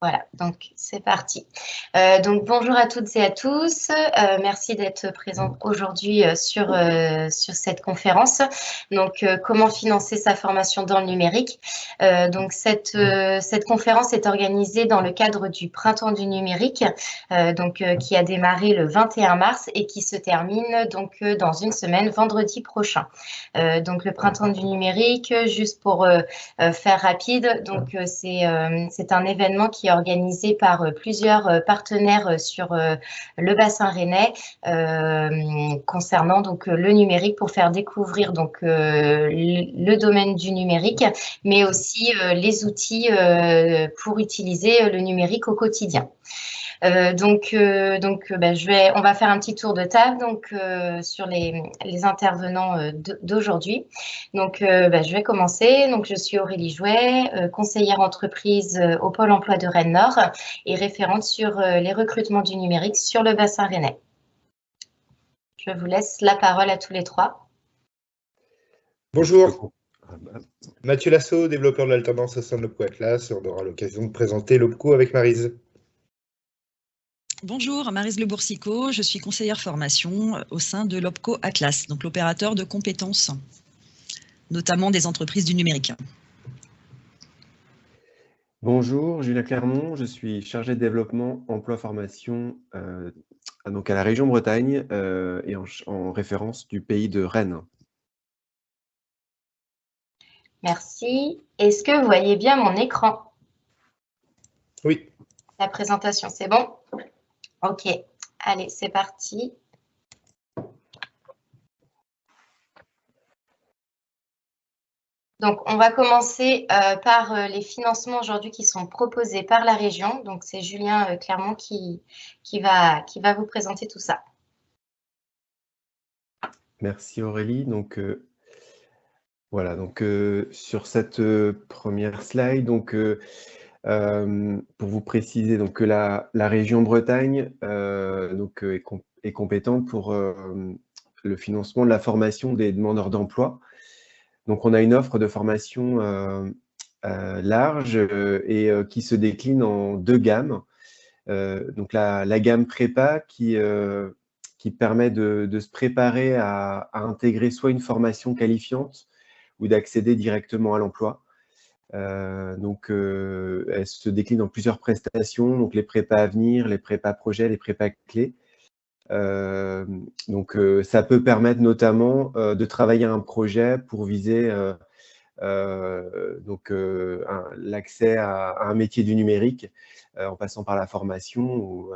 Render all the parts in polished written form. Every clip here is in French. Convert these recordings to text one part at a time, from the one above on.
Voilà, donc c'est parti. Donc bonjour à toutes et à tous. Merci d'être présents aujourd'hui sur cette conférence. Donc comment financer sa formation dans le numérique. Donc cette conférence est organisée dans le cadre du Printemps du numérique, qui a démarré le 21 mars et qui se termine donc dans une semaine, vendredi prochain. Donc le Printemps du numérique, juste pour faire rapide, donc c'est un événement qui est organisé par plusieurs partenaires sur le bassin rennais concernant donc le numérique pour faire découvrir donc le domaine du numérique, mais aussi les outils pour utiliser le numérique au quotidien. On va faire un petit tour de table donc sur les intervenants d'aujourd'hui. Donc, je vais commencer. Donc, je suis Aurélie Jouet, conseillère entreprise au Pôle emploi de Rennes Nord et référente sur les recrutements du numérique sur le bassin rennais. Je vous laisse la parole à tous les trois. Bonjour, Mathieu Lasso, développeur de l'alternance au sein de l'OPCO Atlas. On aura l'occasion de présenter l'OPCO avec Maryse. Bonjour, Maryse Le Boursicot, je suis conseillère formation au sein de l'OPCO Atlas, donc l'opérateur de compétences, notamment des entreprises du numérique. Bonjour, Julien Clermont, je suis chargé de développement emploi-formation donc à la région Bretagne et en référence du pays de Rennes. Merci. Est-ce que vous voyez bien mon écran? Oui. La présentation, c'est bon? Ok, allez, c'est parti. Donc, on va commencer par les financements aujourd'hui qui sont proposés par la région. Donc, c'est Julien Clermont qui va vous présenter tout ça. Merci Aurélie. Donc, voilà, donc sur cette première slide, donc, pour vous préciser donc, que la région Bretagne donc, est compétente pour le financement de la formation des demandeurs d'emploi. Donc, on a une offre de formation large et qui se décline en deux gammes. Donc, la gamme prépa qui permet de se préparer à intégrer soit une formation qualifiante ou d'accéder directement à l'emploi. Donc, elle se décline en plusieurs prestations, donc les prépas à venir, les prépas projets, les prépas clés. Donc, ça peut permettre notamment de travailler un projet pour viser l'accès à un métier du numérique en passant par la formation ou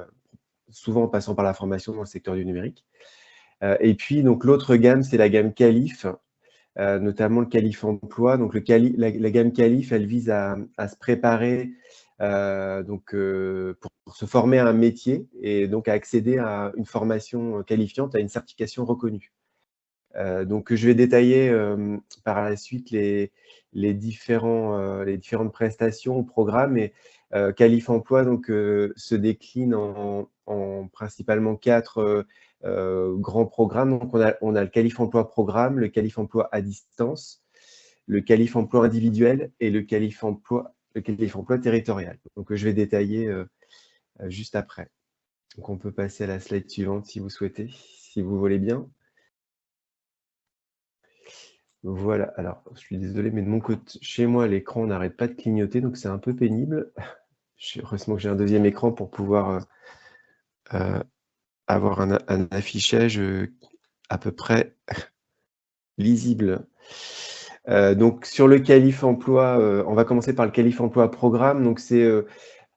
souvent en passant par la formation dans le secteur du numérique. Et puis, donc l'autre gamme, c'est la gamme qualif, notamment le qualif emploi. Donc, la gamme qualif, elle vise à se préparer pour se former à un métier et donc à accéder à une formation qualifiante, à une certification reconnue. Donc, je vais détailler par la suite les différentes prestations, programmes. Et Qualif Emploi donc, se décline en principalement 4 grands programmes. Donc, on a le Qualif Emploi Programme, le Qualif Emploi à distance, le Qualif Emploi individuel et le Qualif Emploi territorial. Donc, je vais détailler juste après. Donc, on peut passer à la slide suivante si vous souhaitez, si vous voulez bien. Voilà, alors je suis désolé, mais de mon côté, chez moi, l'écran n'arrête pas de clignoter, donc c'est un peu pénible. Heureusement que j'ai un deuxième écran pour pouvoir avoir un affichage à peu près lisible. Donc sur le Qualif Emploi, on va commencer par le Qualif Emploi Programme. Donc c'est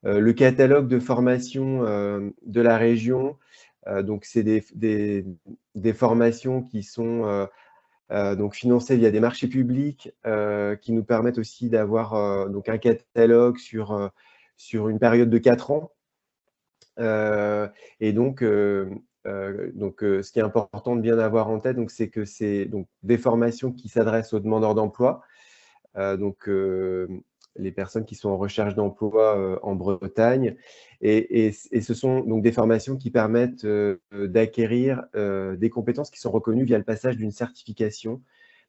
le catalogue de formation de la région. Donc c'est des formations qui sont donc financés via des marchés publics qui nous permettent aussi d'avoir donc un catalogue sur une période de 4 ans. Et donc, ce qui est important de bien avoir en tête, c'est que c'est des formations qui s'adressent aux demandeurs d'emploi, les personnes qui sont en recherche d'emploi en Bretagne. Et ce sont donc des formations qui permettent d'acquérir des compétences qui sont reconnues via le passage d'une certification.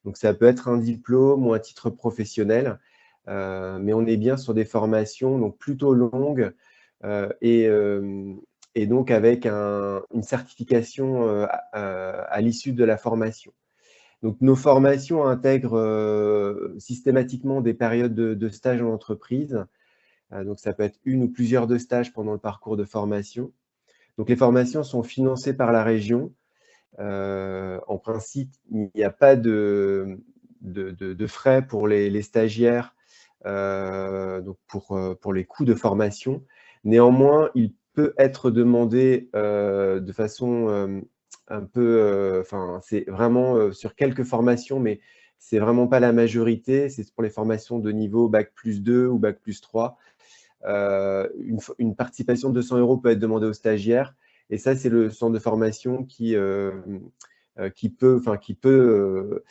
Donc, ça peut être un diplôme ou un titre professionnel mais on est bien sur des formations donc plutôt longues et donc avec une certification à l'issue de la formation. Donc, nos formations intègrent systématiquement des périodes de stage en entreprise. Donc, ça peut être une ou plusieurs de stages pendant le parcours de formation. Donc, les formations sont financées par la région. En principe, il n'y a pas de frais pour les stagiaires donc pour les coûts de formation. Néanmoins, il peut être demandé de façon un peu, c'est vraiment sur quelques formations, mais c'est vraiment pas la majorité. C'est pour les formations de niveau Bac+2 ou Bac+3. Une participation de 200 € peut être demandée aux stagiaires. Et ça, c'est le centre de formation qui peut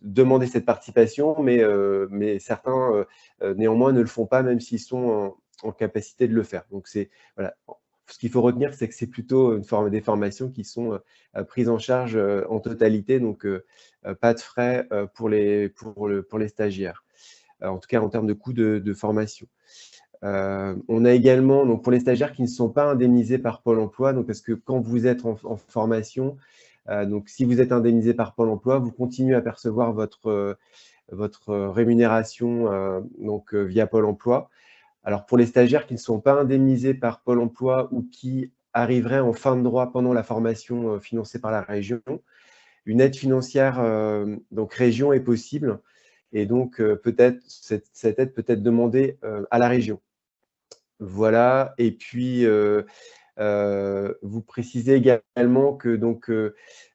demander cette participation, mais certains, néanmoins, ne le font pas, même s'ils sont en capacité de le faire. Donc, voilà. Ce qu'il faut retenir, c'est que c'est plutôt des formations qui sont prises en charge en totalité, donc pas de frais pour les stagiaires, en tout cas en termes de coûts de formation. On a également, donc pour les stagiaires qui ne sont pas indemnisés par Pôle emploi, donc parce que quand vous êtes en formation, donc si vous êtes indemnisé par Pôle emploi, vous continuez à percevoir votre rémunération via Pôle emploi. Alors pour les stagiaires qui ne sont pas indemnisés par Pôle emploi ou qui arriveraient en fin de droit pendant la formation financée par la région, une aide financière donc région est possible. Et donc, peut-être cette aide peut être demandée à la région. Voilà. Et puis, vous précisez également que donc,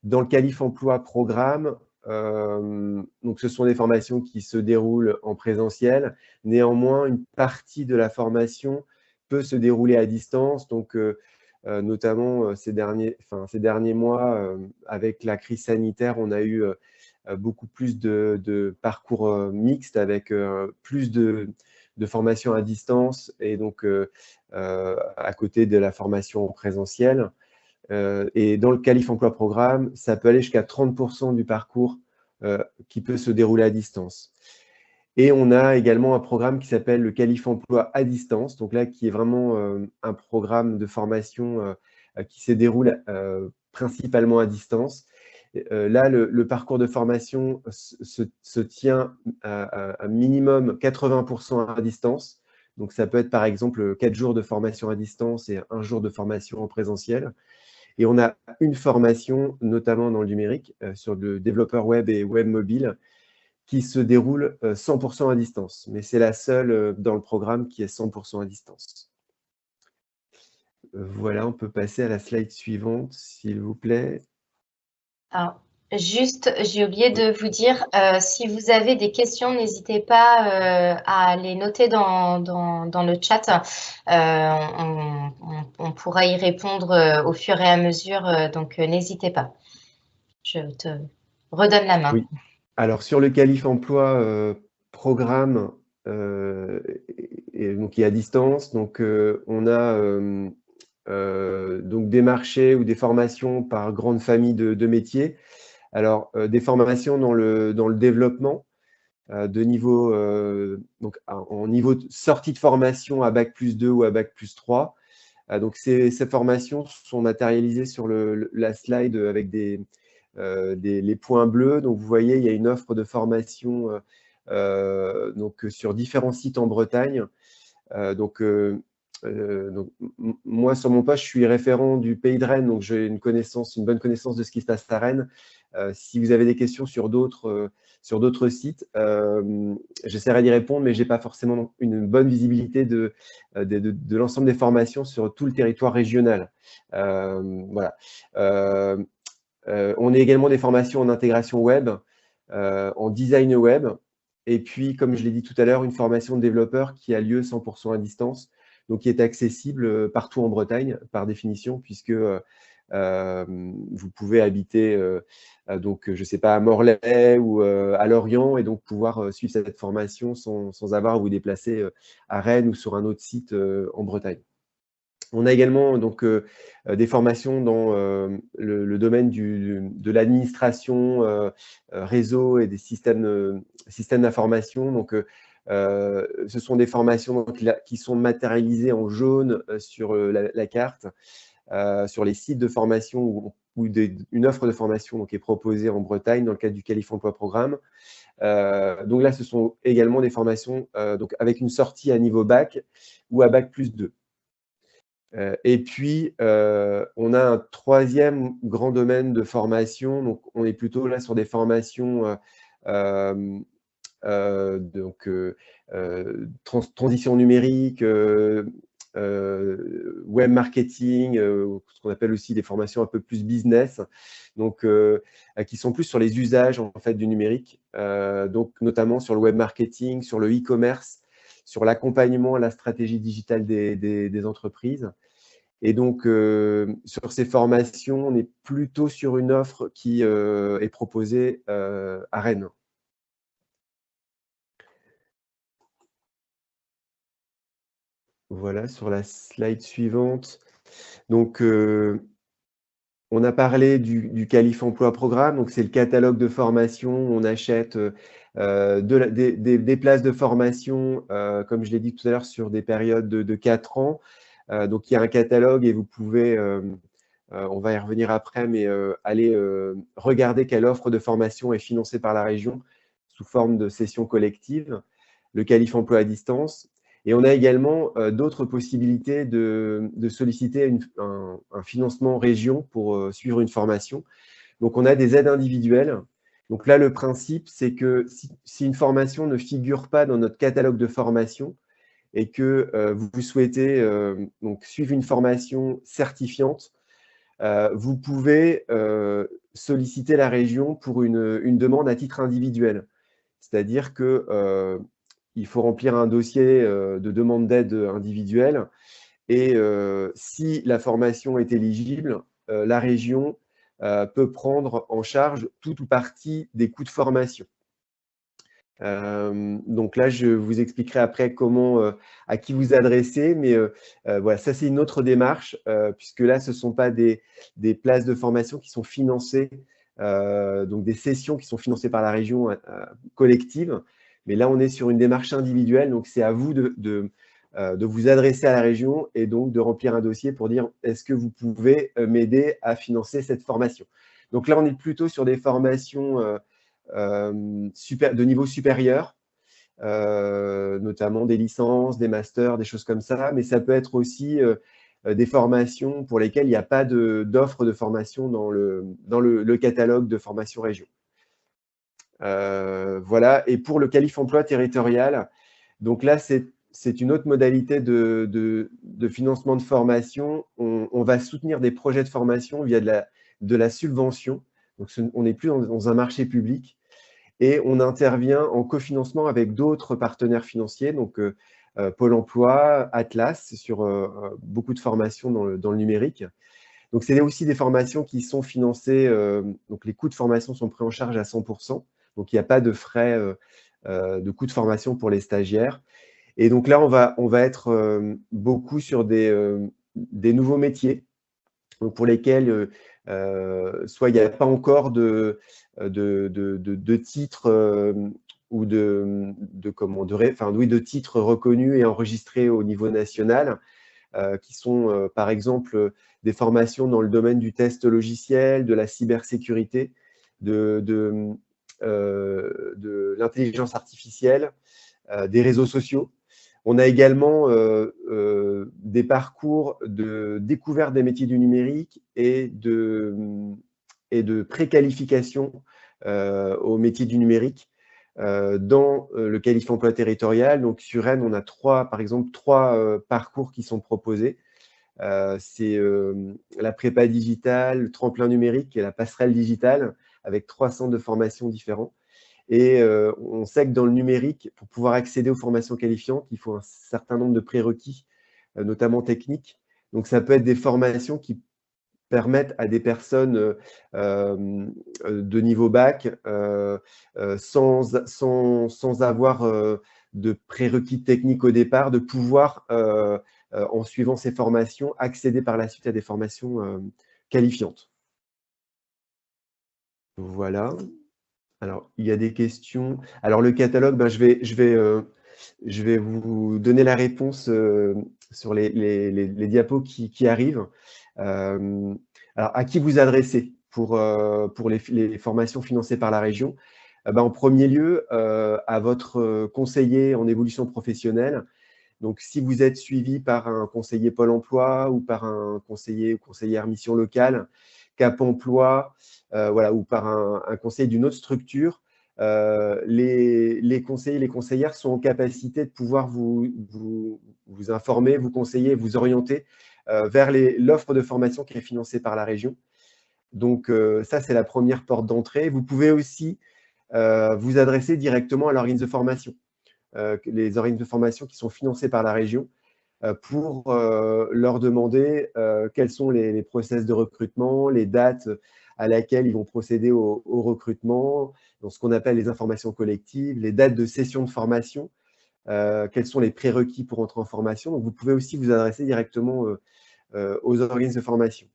dans le Qualif Emploi Programme, donc ce sont des formations qui se déroulent en présentiel. Néanmoins, une partie de la formation peut se dérouler à distance. Donc, notamment ces derniers mois, avec la crise sanitaire, on a eu beaucoup plus de parcours mixtes avec plus de formations à distance et donc à côté de la formation présentielle. Et dans le Qualif Emploi Programme, ça peut aller jusqu'à 30% du parcours qui peut se dérouler à distance. Et on a également un programme qui s'appelle le Qualif Emploi à distance, donc là qui est vraiment un programme de formation qui se déroule principalement à distance. Là, le parcours de formation se tient à minimum 80% à distance. Donc, ça peut être par exemple 4 jours de formation à distance et 1 jour de formation en présentiel. Et on a une formation, notamment dans le numérique, sur le développeur web et web mobile, qui se déroule 100% à distance. Mais c'est la seule dans le programme qui est 100% à distance. Voilà, on peut passer à la slide suivante, s'il vous plaît. Alors, juste, j'ai oublié de vous dire, si vous avez des questions, n'hésitez pas à les noter dans le chat. On pourra y répondre au fur et à mesure, donc n'hésitez pas. Je te redonne la main. Oui. Alors, sur le Qualif Emploi Programme, donc qui est à distance, donc on a donc des marchés ou des formations par grande famille de métiers. Alors, des formations dans le développement de niveau, donc en niveau de sortie de formation à Bac+2 ou à Bac+3. Donc, ces formations sont matérialisées sur la slide avec les points bleus. Donc, vous voyez, il y a une offre de formation donc, sur différents sites en Bretagne. Donc, moi, sur mon poste, je suis référent du Pays de Rennes, donc j'ai une bonne connaissance de ce qui se passe à Rennes. Si vous avez des questions sur d'autres sites, j'essaierai d'y répondre, mais je n'ai pas forcément une bonne visibilité de l'ensemble des formations sur tout le territoire régional. Voilà. On a également des formations en intégration web, en design web, et puis, comme je l'ai dit tout à l'heure, une formation de développeur qui a lieu 100% à distance, donc qui est accessible partout en Bretagne, par définition, puisque vous pouvez habiter, donc, je ne sais pas, à Morlaix ou à Lorient, et donc pouvoir suivre cette formation sans avoir à vous déplacer à Rennes ou sur un autre site en Bretagne. On a également donc, des formations dans le domaine de l'administration réseau et des systèmes d'information. Donc, ce sont des formations donc, qui sont matérialisées en jaune sur la carte, sur les sites de formation où une offre de formation donc, est proposée en Bretagne dans le cadre du Qualif Emploi Programme. Donc là, ce sont également des formations donc avec une sortie à niveau bac ou à bac plus 2. Et puis, on a un troisième grand domaine de formation. Donc, on est plutôt là sur des formations transition numérique, web marketing, ce qu'on appelle aussi des formations un peu plus business, donc qui sont plus sur les usages en fait du numérique, donc notamment sur le web marketing, sur le e-commerce, sur l'accompagnement à la stratégie digitale des entreprises. Et donc, sur ces formations, on est plutôt sur une offre qui est proposée à Rennes. Voilà, sur la slide suivante. Donc, on a parlé du Qualif Emploi Programme. Donc, c'est le catalogue de formation. On achète des places de formation, comme je l'ai dit tout à l'heure, sur des périodes de 4 ans. Donc, il y a un catalogue et vous pouvez, on va y revenir après, mais aller regarder quelle offre de formation est financée par la région sous forme de session collective, le Qualif Emploi à distance. Et on a également d'autres possibilités de solliciter un financement région pour suivre une formation. Donc, on a des aides individuelles. Donc là, le principe, c'est que si une formation ne figure pas dans notre catalogue de formation et que vous souhaitez donc, suivre une formation certifiante, vous pouvez solliciter la région pour une demande à titre individuel. C'est-à-dire que il faut remplir un dossier de demande d'aide individuelle et si la formation est éligible, la région peut prendre en charge tout ou partie des coûts de formation. Donc là, je vous expliquerai après comment, à qui vous adresser, mais voilà, ça c'est une autre démarche, puisque là, ce ne sont pas des places de formation qui sont financées, donc des sessions qui sont financées par la région collective, mais là, on est sur une démarche individuelle, donc c'est à vous de vous adresser à la région et donc de remplir un dossier pour dire est-ce que vous pouvez m'aider à financer cette formation. Donc là, on est plutôt sur des formations de niveau supérieur, notamment des licences, des masters, des choses comme ça, mais ça peut être aussi des formations pour lesquelles il n'y a pas d'offre de formation dans le catalogue de formation région. Voilà, et pour le Qualif Emploi territorial, donc là, c'est une autre modalité de financement de formation. On va soutenir des projets de formation via de la subvention. Donc, on n'est plus dans un marché public et on intervient en cofinancement avec d'autres partenaires financiers, donc Pôle emploi, Atlas, sur beaucoup de formations dans le numérique. Donc, c'est aussi des formations qui sont financées, donc les coûts de formation sont pris en charge à 100%, donc il n'y a pas de frais de coûts de formation pour les stagiaires. Et donc là, on va être beaucoup sur des nouveaux métiers, donc pour lesquels soit il n'y a pas encore de titres ou de titres reconnus et enregistrés au niveau national, qui sont par exemple des formations dans le domaine du test logiciel, de la cybersécurité, de l'intelligence artificielle, des réseaux sociaux. On a également des parcours de découverte des métiers du numérique et de préqualification aux métiers du numérique dans le Qualif Emploi territorial. Donc, sur Rennes, on a par exemple trois parcours qui sont proposés. C'est la prépa digitale, le tremplin numérique et la passerelle digitale, avec 3 centres de formation différents. Et on sait que dans le numérique, pour pouvoir accéder aux formations qualifiantes, il faut un certain nombre de prérequis, notamment techniques. Donc, ça peut être des formations qui permettent à des personnes de niveau bac, sans avoir de prérequis techniques au départ, de pouvoir, en suivant ces formations, accéder par la suite à des formations qualifiantes. Voilà. Alors, il y a des questions. Alors, le catalogue, ben, je vais vous donner la réponse sur les diapos qui arrivent. Alors, à qui vous adressez pour les formations financées par la région? Ben, en premier lieu, à votre conseiller en évolution professionnelle. Donc, si vous êtes suivi par un conseiller Pôle emploi ou par un conseiller ou conseillère mission locale, Cap emploi, voilà, ou par un conseiller d'une autre structure, les conseillers et les conseillères sont en capacité de pouvoir vous informer, vous conseiller, vous orienter vers l'offre de formation qui est financée par la région. Donc, ça, c'est la première porte d'entrée. Vous pouvez aussi vous adresser directement à l'organisme de formation. Les organismes de formation qui sont financés par la région pour leur demander quels sont les process de recrutement, les dates à laquelle ils vont procéder au recrutement, dans ce qu'on appelle les informations collectives, les dates de session de formation, quels sont les prérequis pour entrer en formation. Donc, vous pouvez aussi vous adresser directement aux organismes de formation.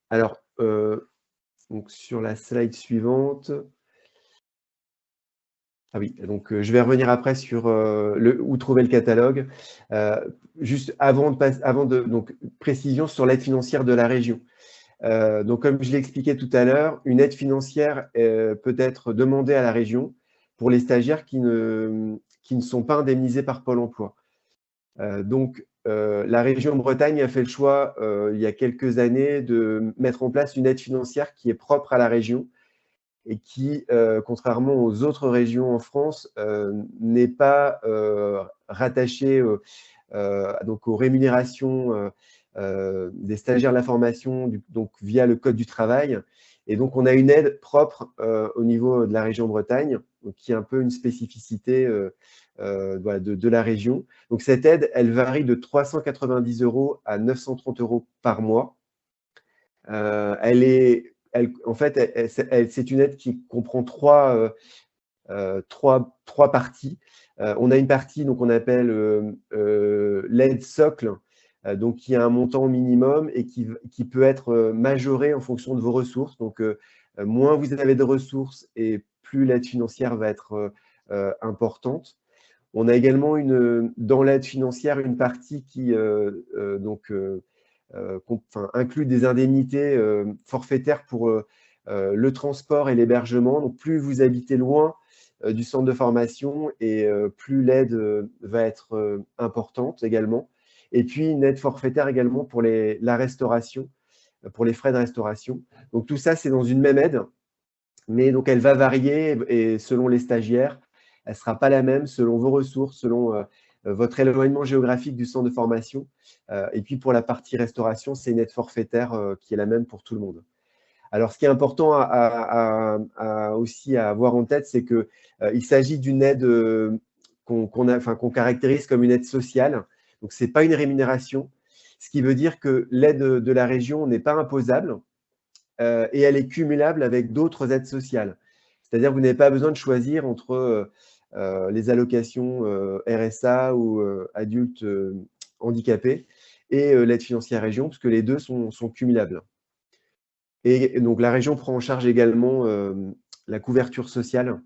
Alors, donc sur la slide suivante, ah oui, donc je vais revenir après sur où trouver le catalogue. Juste avant de donc précision sur l'aide financière de la région. Donc comme je l'ai expliqué tout à l'heure, une aide financière peut être demandée à la région pour les stagiaires qui ne sont pas indemnisés par Pôle emploi. Donc la région Bretagne a fait le choix il y a quelques années de mettre en place une aide financière qui est propre à la région et qui, contrairement aux autres régions en France, n'est pas rattachée donc aux rémunérations des stagiaires de la formation, donc via le Code du travail. Et donc, on a une aide propre au niveau de la région Bretagne, donc qui est un peu une spécificité voilà, de la région. Donc, cette aide, elle varie de 390 € à 930 € par mois. En fait, c'est une aide qui comprend trois parties. On a une partie donc on appelle l'aide socle, donc qui a un montant minimum et qui peut être majoré en fonction de vos ressources. Donc, moins vous avez de ressources et plus l'aide financière va être importante. On a également dans l'aide financière une partie qui inclut des indemnités forfaitaires pour le transport et l'hébergement. Donc, plus vous habitez loin du centre de formation et plus l'aide va être importante également. Et puis, une aide forfaitaire également pour la restauration, pour les frais de restauration. Donc, tout ça, c'est dans une même aide, mais donc elle va varier et selon les stagiaires, elle ne sera pas la même selon vos ressources, selon votre éloignement géographique du centre de formation. Et puis, pour la partie restauration, c'est une aide forfaitaire qui est la même pour tout le monde. Alors, ce qui est important aussi à avoir en tête, c'est qu'il s'agit d'une aide qu'on caractérise comme une aide sociale. Donc, ce n'est pas une rémunération, ce qui veut dire que l'aide de la région n'est pas imposable et elle est cumulable avec d'autres aides sociales. C'est-à-dire que vous n'avez pas besoin de choisir entre les allocations RSA ou adultes handicapés et l'aide financière région, parce que les deux sont cumulables. Et donc, la région prend en charge également la couverture sociale.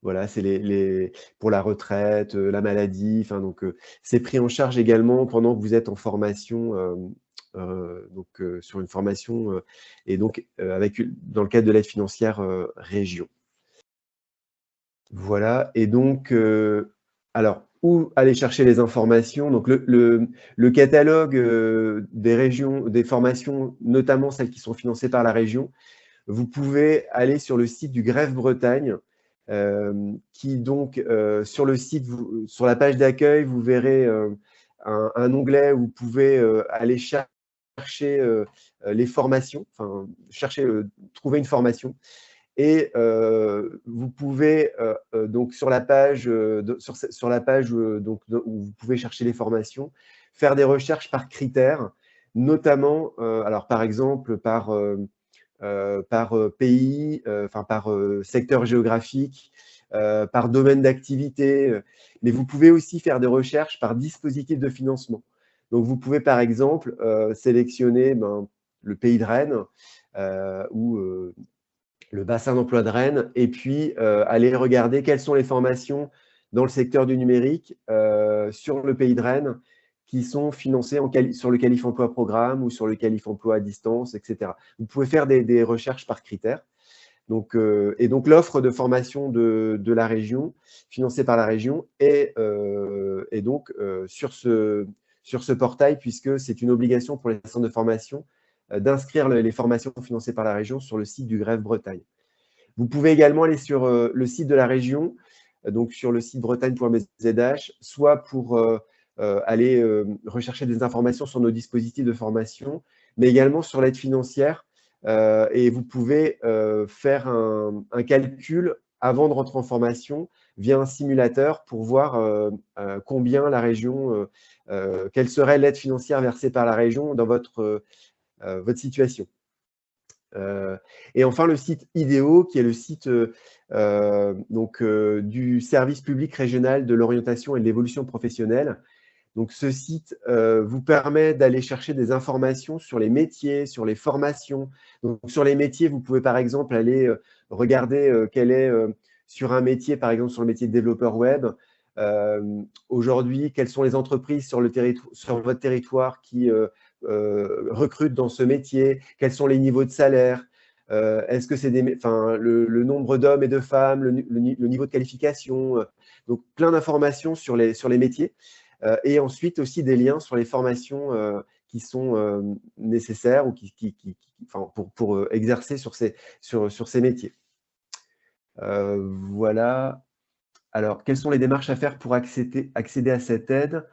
Voilà, c'est pour la retraite, la maladie. Donc, c'est pris en charge également pendant que vous êtes en formation, sur une formation, et donc dans le cadre de l'aide financière région. Voilà, et donc, alors, où aller chercher les informations? Donc, le catalogue des régions, des formations, notamment celles qui sont financées par la région, vous pouvez aller sur le site du Greffe Bretagne, qui donc, sur le site, sur la page d'accueil, vous verrez un onglet où vous pouvez aller chercher les formations, enfin, trouver une formation. Et vous pouvez donc sur la page, donc, où vous pouvez chercher les formations, faire des recherches par critères, notamment, alors par exemple par pays, par secteur géographique, par domaine d'activité, mais vous pouvez aussi faire des recherches par dispositif de financement. Donc, vous pouvez par exemple sélectionner le pays de Rennes ou le bassin d'emploi de Rennes, et puis aller regarder quelles sont les formations dans le secteur du numérique sur le pays de Rennes qui sont financées sur le Qualif Emploi Programme ou sur le Qualif Emploi à distance, etc. Vous pouvez faire des recherches par critères. Donc, et donc, l'offre de formation de la région, financée par la région, est donc sur ce portail, puisque c'est une obligation pour les centres de formation d'inscrire les formations financées par la région sur le site du Greffe Bretagne. Vous pouvez également aller sur le site de la région, donc sur le site bretagne.bzh, soit pour aller rechercher des informations sur nos dispositifs de formation, mais également sur l'aide financière. Et vous pouvez faire un calcul avant de rentrer en formation via un simulateur pour voir combien la région, quelle serait l'aide financière versée par la région dans votre situation. Et enfin, le site IDEO, qui est le site du service public régional de l'orientation et de l'évolution professionnelle. Donc, ce site vous permet d'aller chercher des informations sur les métiers, sur les formations. Donc, sur les métiers, vous pouvez par exemple aller regarder quel est sur un métier, par exemple sur le métier de développeur web, aujourd'hui, quelles sont les entreprises sur votre territoire qui recrutent dans ce métier, quels sont les niveaux de salaire, est-ce que c'est le nombre d'hommes et de femmes, le niveau de qualification, donc plein d'informations sur les métiers. Et ensuite aussi des liens sur les formations qui sont nécessaires ou pour exercer sur ces métiers. Voilà. Alors, quelles sont les démarches à faire pour accéder à cette aide?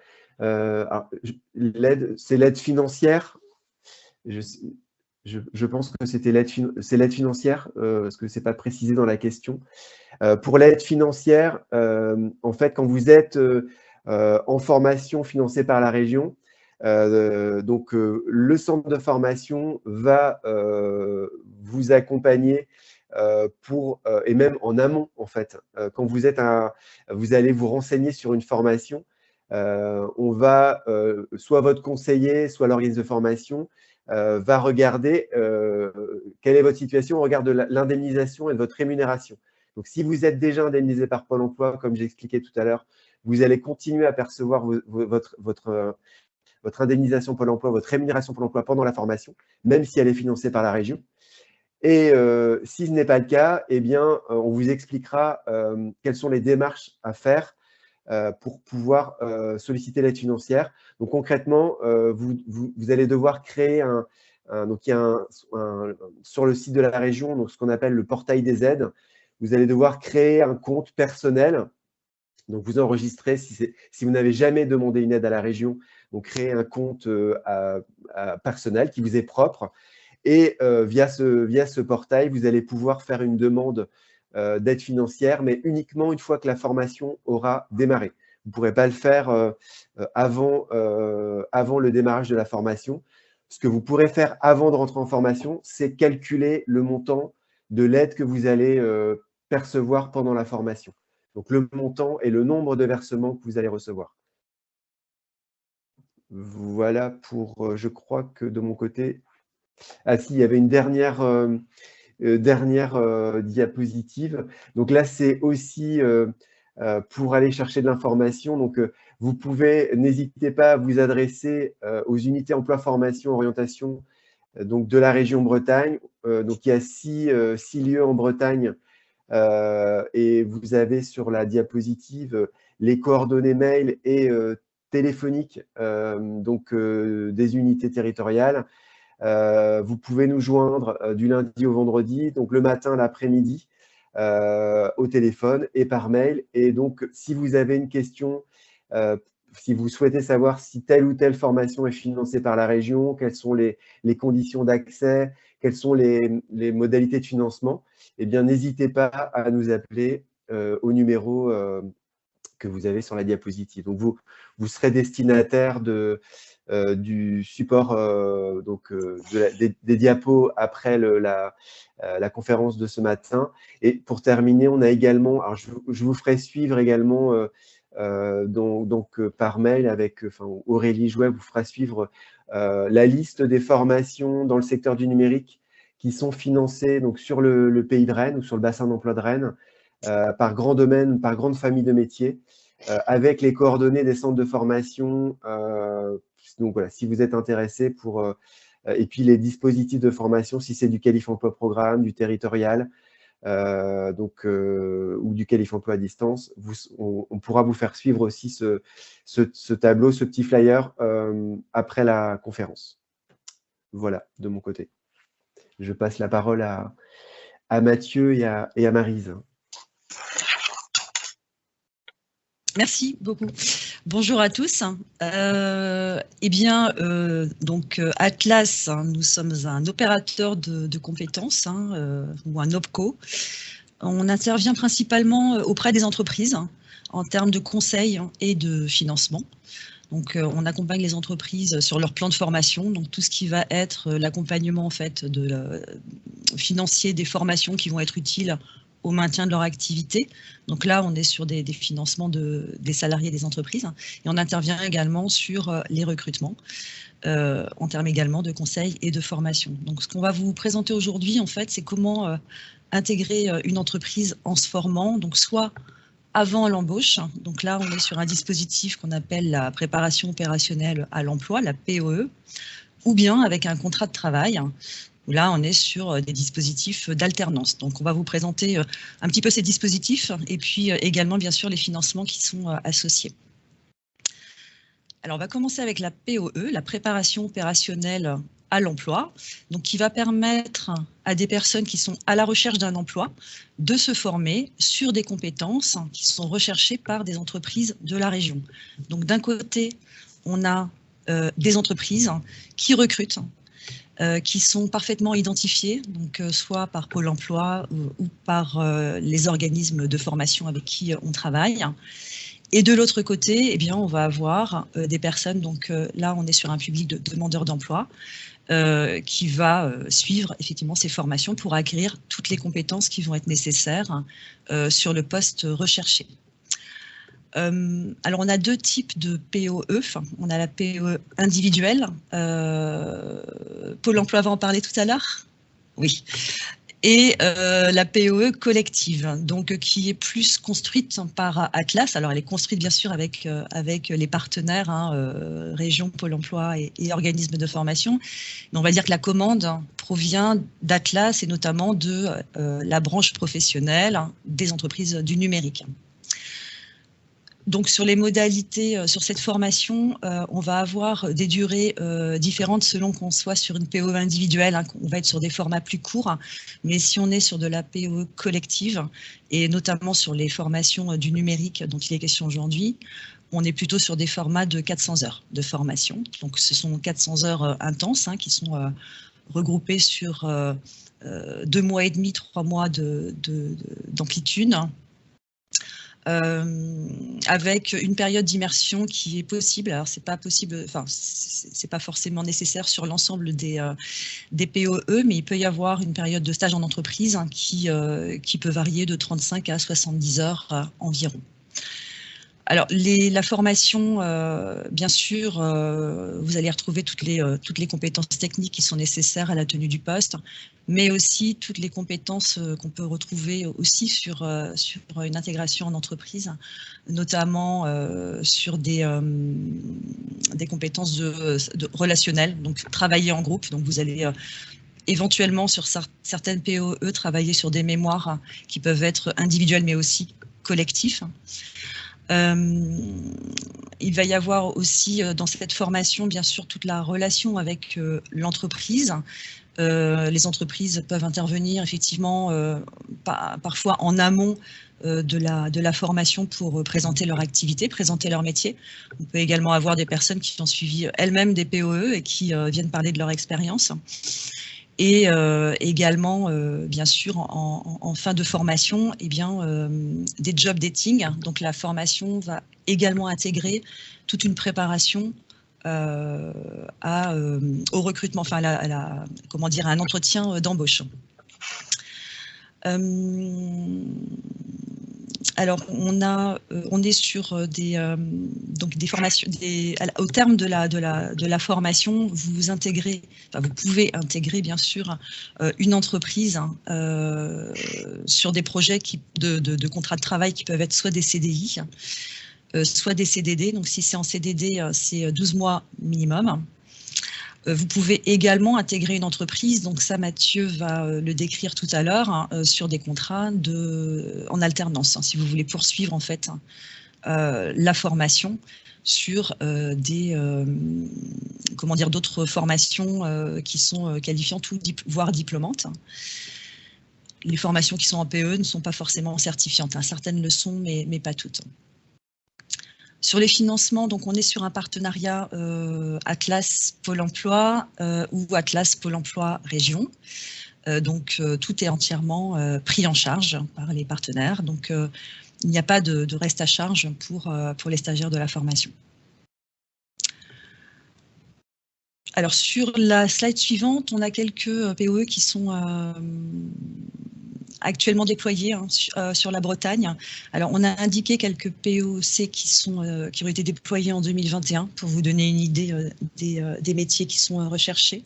L'aide, c'est l'aide financière. Je pense que c'est l'aide financière, parce que ce n'est pas précisé dans la question. Pour l'aide financière, en fait, quand vous êtes en formation financée par la région, donc le centre de formation va vous accompagner et même en amont, en fait. Quand vous allez vous renseigner sur une formation, on va, soit votre conseiller, soit l'organisme de formation, va regarder quelle est votre situation, on regarde l'indemnisation et de votre rémunération. Donc, si vous êtes déjà indemnisé par Pôle emploi, comme j'ai expliqué tout à l'heure, vous allez continuer à percevoir votre indemnisation Pôle emploi, votre rémunération Pôle emploi pendant la formation, même si elle est financée par la région. Et si ce n'est pas le cas, eh bien, on vous expliquera quelles sont les démarches à faire pour pouvoir solliciter l'aide financière. Donc, concrètement, vous allez devoir créer donc, il y a sur le site de la région, donc, ce qu'on appelle le portail des aides. Vous allez devoir créer un compte personnel. Donc, vous enregistrez, si vous n'avez jamais demandé une aide à la région, donc créez un compte personnel qui vous est propre. Et via ce portail, vous allez pouvoir faire une demande d'aide financière, mais uniquement une fois que la formation aura démarré. Vous ne pourrez pas le faire avant le démarrage de la formation. Ce que vous pourrez faire avant de rentrer en formation, c'est calculer le montant de l'aide que vous allez percevoir pendant la formation. Donc, le montant et le nombre de versements que vous allez recevoir. Voilà pour, je crois que de mon côté… Ah si, il y avait une dernière diapositive. Donc là, c'est aussi pour aller chercher de l'information. Donc, vous pouvez, n'hésitez pas à vous adresser aux unités emploi, formation, orientation donc de la région Bretagne. Donc, il y a 6 lieux en Bretagne et vous avez sur la diapositive les coordonnées mail et téléphoniques donc, des unités territoriales. Vous pouvez nous joindre du lundi au vendredi, donc le matin, l'après-midi, au téléphone et par mail. Et donc, si vous avez une question, si vous souhaitez savoir si telle ou telle formation est financée par la région, quelles sont les conditions d'accès, quelles sont les modalités de financement, eh bien, n'hésitez pas à nous appeler au numéro que vous avez sur la diapositive. Donc, vous serez destinataire du support des diapos après la conférence de ce matin. Et pour terminer, on a également, alors je vous ferai suivre également donc par mail avec Aurélie Jouet vous fera suivre la liste des formations dans le secteur du numérique qui sont financées donc, sur le pays de Rennes ou sur le bassin d'emploi de Rennes par grand domaine, par grande famille de métiers, avec les coordonnées des centres de formation. Donc voilà, si vous êtes intéressé et puis les dispositifs de formation, si c'est du Qualif Emploi Programme, du territorial, ou du Qualif Emploi à distance, on pourra vous faire suivre aussi ce tableau, ce petit flyer après la conférence. Voilà, de mon côté. Je passe la parole à Mathieu et à Maryse. Merci beaucoup. Bonjour à tous. Atlas, nous sommes un opérateur de compétences ou un OPCO. On intervient principalement auprès des entreprises en termes de conseil et de financement. Donc, on accompagne les entreprises sur leur plan de formation, donc tout ce qui va être l'accompagnement en fait financier des formations qui vont être utiles au maintien de leur activité. Donc là, on est sur des financements des salariés des entreprises et on intervient également sur les recrutements en termes également de conseils et de formation. Donc ce qu'on va vous présenter aujourd'hui, en fait, c'est comment intégrer une entreprise en se formant, donc soit avant l'embauche, donc là, on est sur un dispositif qu'on appelle la préparation opérationnelle à l'emploi, la POE, ou bien avec un contrat de travail. Là, on est sur des dispositifs d'alternance. Donc, on va vous présenter un petit peu ces dispositifs et puis également, bien sûr, les financements qui sont associés. Alors, on va commencer avec la POE, la préparation opérationnelle à l'emploi, donc qui va permettre à des personnes qui sont à la recherche d'un emploi de se former sur des compétences qui sont recherchées par des entreprises de la région. Donc, d'un côté, on a des entreprises qui recrutent, qui sont parfaitement identifiés, donc soit par Pôle emploi ou par les organismes de formation avec qui on travaille. Et de l'autre côté, eh bien, on va avoir des personnes, donc là on est sur un public de demandeurs d'emploi, qui va suivre effectivement ces formations pour acquérir toutes les compétences qui vont être nécessaires sur le poste recherché. Alors, on a deux types de POE. On a la POE individuelle. Pôle emploi va en parler tout à l'heure. Oui. Et la POE collective, donc qui est plus construite par Atlas. Alors, elle est construite bien sûr avec les partenaires, région, Pôle emploi et organismes de formation. Mais on va dire que la commande provient d'Atlas et notamment de la branche professionnelle des entreprises du numérique. Donc, sur les modalités, sur cette formation, on va avoir des durées différentes selon qu'on soit sur une POE individuelle, on va être sur des formats plus courts, mais si on est sur de la POE collective, et notamment sur les formations du numérique dont il est question aujourd'hui, on est plutôt sur des formats de 400 heures de formation. Donc, ce sont 400 heures intenses qui sont regroupées sur 2 mois et demi, 3 mois d'amplitude. Avec une période d'immersion qui est possible. Alors, c'est pas possible, enfin, c'est pas forcément nécessaire sur l'ensemble des POE, mais il peut y avoir une période de stage en entreprise qui peut varier de 35 à 70 heures environ. Alors, la formation, bien sûr, vous allez retrouver toutes les compétences techniques qui sont nécessaires à la tenue du poste, mais aussi toutes les compétences qu'on peut retrouver aussi sur une intégration en entreprise, notamment sur des compétences relationnelles, donc travailler en groupe. Donc, vous allez éventuellement sur certaines POE travailler sur des mémoires qui peuvent être individuelles, mais aussi collectifs. Il va y avoir aussi dans cette formation, bien sûr, toute la relation avec l'entreprise. Les entreprises peuvent intervenir effectivement parfois en amont de la formation pour présenter leur activité, présenter leur métier. On peut également avoir des personnes qui ont suivi elles-mêmes des POE et qui viennent parler de leur expérience. Et également, bien sûr, en fin de formation, eh bien, des job dating. Donc, la formation va également intégrer toute une préparation au recrutement, enfin, comment dire, à un entretien d'embauche. Alors, on est sur donc des formations. Au terme de la formation, vous pouvez intégrer bien sûr une entreprise sur des projets de contrats de travail qui peuvent être soit des CDI, soit des CDD. Donc, si c'est en CDD, c'est 12 mois minimum. Vous pouvez également intégrer une entreprise, donc ça Mathieu va le décrire tout à l'heure, sur des contrats en alternance, si vous voulez poursuivre en fait la formation sur d'autres formations qui sont qualifiantes ou voire diplômantes. Les formations qui sont en PE ne sont pas forcément certifiantes, certaines le sont mais pas toutes. Sur les financements, donc on est sur un partenariat Atlas Pôle emploi ou Atlas Pôle emploi région. Donc tout est entièrement pris en charge par les partenaires. Donc il n'y a pas de reste à charge pour les stagiaires de la formation. Alors sur la slide suivante, on a quelques POE qui sont actuellement déployés sur la Bretagne. Alors, on a indiqué quelques POC qui ont été déployés en 2021 pour vous donner une idée des métiers qui sont recherchés.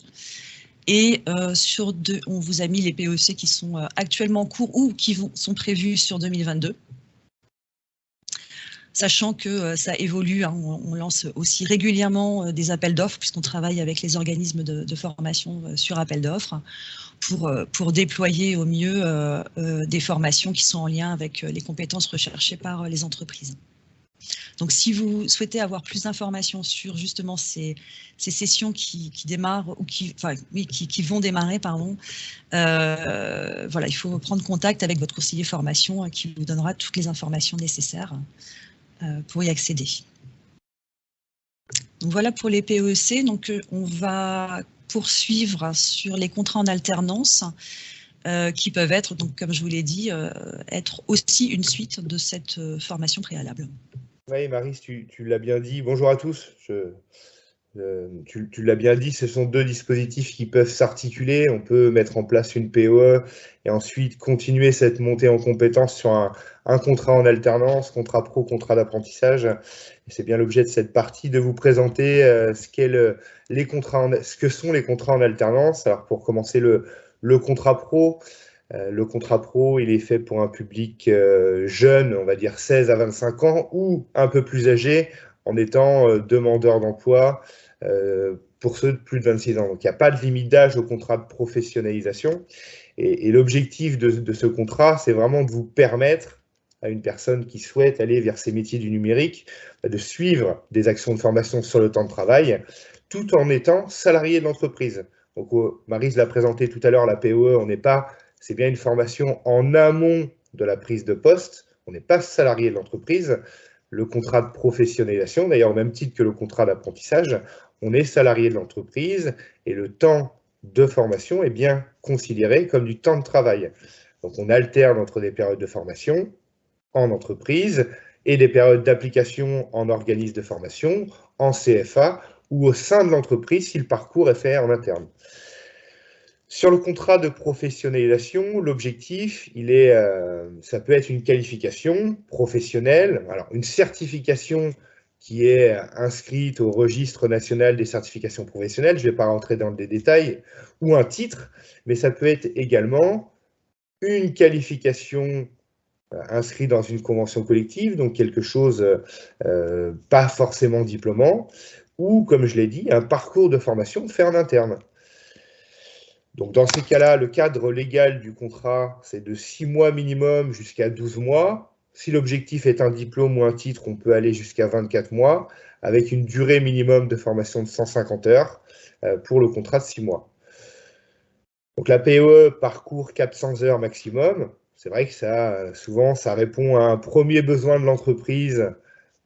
Et on vous a mis les POC qui sont actuellement en cours ou qui sont prévus sur 2022. Sachant que ça évolue, on lance aussi régulièrement des appels d'offres puisqu'on travaille avec les organismes de formation sur appel d'offres pour déployer au mieux des formations qui sont en lien avec les compétences recherchées par les entreprises. Donc, si vous souhaitez avoir plus d'informations sur justement ces sessions qui démarrent ou qui vont démarrer, voilà, il faut prendre contact avec votre conseiller formation qui vous donnera toutes les informations nécessaires pour y accéder. Donc, voilà pour les PEC. Donc, on va poursuivre sur les contrats en alternance qui peuvent être, donc, comme je vous l'ai dit, être aussi une suite de cette formation préalable. Oui, Maryse, tu l'as bien dit. Bonjour à tous. Tu l'as bien dit, ce sont deux dispositifs qui peuvent s'articuler. On peut mettre en place une POE et ensuite continuer cette montée en compétences sur un contrat en alternance, contrat pro, contrat d'apprentissage. C'est bien l'objet de cette partie de vous présenter ce que sont les contrats en alternance. Alors pour commencer, le contrat pro. Le contrat pro, il est fait pour un public jeune, on va dire 16 à 25 ans, ou un peu plus âgé, en étant demandeur d'emploi pour ceux de plus de 26 ans. Donc, il n'y a pas de limite d'âge au contrat de professionnalisation. Et l'objectif de ce contrat, c'est vraiment de vous permettre à une personne qui souhaite aller vers ces métiers du numérique, de suivre des actions de formation sur le temps de travail, tout en étant salarié de l'entreprise. Donc, Maryse l'a présenté tout à l'heure, la POE, c'est bien une formation en amont de la prise de poste. On n'est pas salarié de l'entreprise. Le contrat de professionnalisation, d'ailleurs au même titre que le contrat d'apprentissage, on est salarié de l'entreprise et le temps de formation est bien considéré comme du temps de travail. Donc on alterne entre des périodes de formation en entreprise et des périodes d'application en organisme de formation, en CFA ou au sein de l'entreprise si le parcours est fait en interne. Sur le contrat de professionnalisation, l'objectif, ça peut être une qualification professionnelle, alors une certification qui est inscrite au registre national des certifications professionnelles, je ne vais pas rentrer dans les détails, ou un titre, mais ça peut être également une qualification inscrite dans une convention collective, donc quelque chose pas forcément diplômant, ou, comme je l'ai dit, un parcours de formation fait en interne. Donc, dans ces cas-là, le cadre légal du contrat, c'est de 6 mois minimum jusqu'à 12 mois. Si l'objectif est un diplôme ou un titre, on peut aller jusqu'à 24 mois, avec une durée minimum de formation de 150 heures pour le contrat de 6 mois. Donc, la POE parcourt 400 heures maximum. C'est vrai que souvent, ça répond à un premier besoin de l'entreprise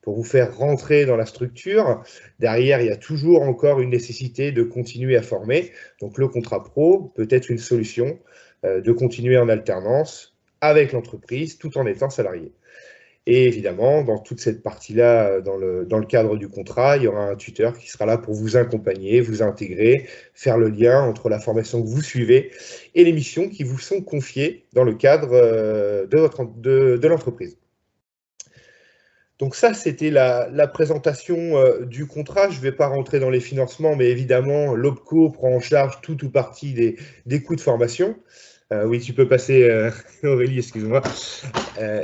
pour vous faire rentrer dans la structure. Derrière, il y a toujours encore une nécessité de continuer à former. Donc, le contrat pro peut être une solution de continuer en alternance avec l'entreprise tout en étant salarié. Et évidemment, dans toute cette partie-là, dans le cadre du contrat, il y aura un tuteur qui sera là pour vous accompagner, vous intégrer, faire le lien entre la formation que vous suivez et les missions qui vous sont confiées dans le cadre de l'entreprise. Donc ça, c'était la présentation du contrat. Je ne vais pas rentrer dans les financements, mais évidemment, l'OPCO prend en charge tout ou partie des coûts de formation. Oui, tu peux passer, Aurélie, excuse-moi.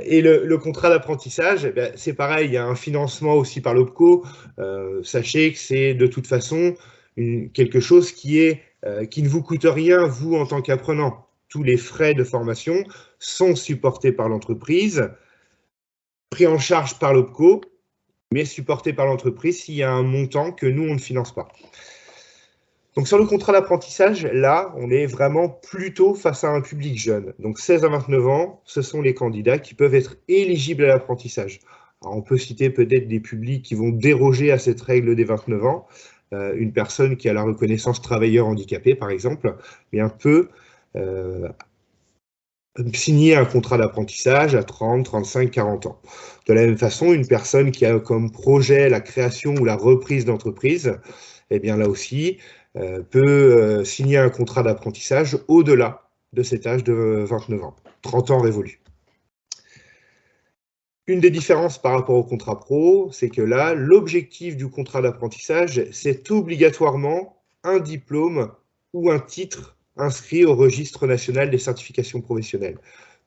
Et le contrat d'apprentissage, eh c'est pareil, il y a un financement aussi par l'OPCO. Sachez que c'est de toute façon quelque chose qui ne vous coûte rien, vous, en tant qu'apprenant. Tous les frais de formation sont supportés par l'entreprise, pris en charge par l'OPCO, mais supportés par l'entreprise s'il y a un montant que nous, on ne finance pas. Donc sur le contrat d'apprentissage, là, on est vraiment plutôt face à un public jeune. Donc 16 à 29 ans, ce sont les candidats qui peuvent être éligibles à l'apprentissage. On peut citer peut-être des publics qui vont déroger à cette règle des 29 ans. Une personne qui a la reconnaissance travailleur handicapé, par exemple, bien peut signer un contrat d'apprentissage à 30, 35, 40 ans. De la même façon, une personne qui a comme projet la création ou la reprise d'entreprise, eh bien là aussi, peut signer un contrat d'apprentissage au-delà de cet âge de 29 ans, 30 ans révolus. Une des différences par rapport au contrat pro, c'est que là, l'objectif du contrat d'apprentissage, c'est obligatoirement un diplôme ou un titre inscrit au registre national des certifications professionnelles.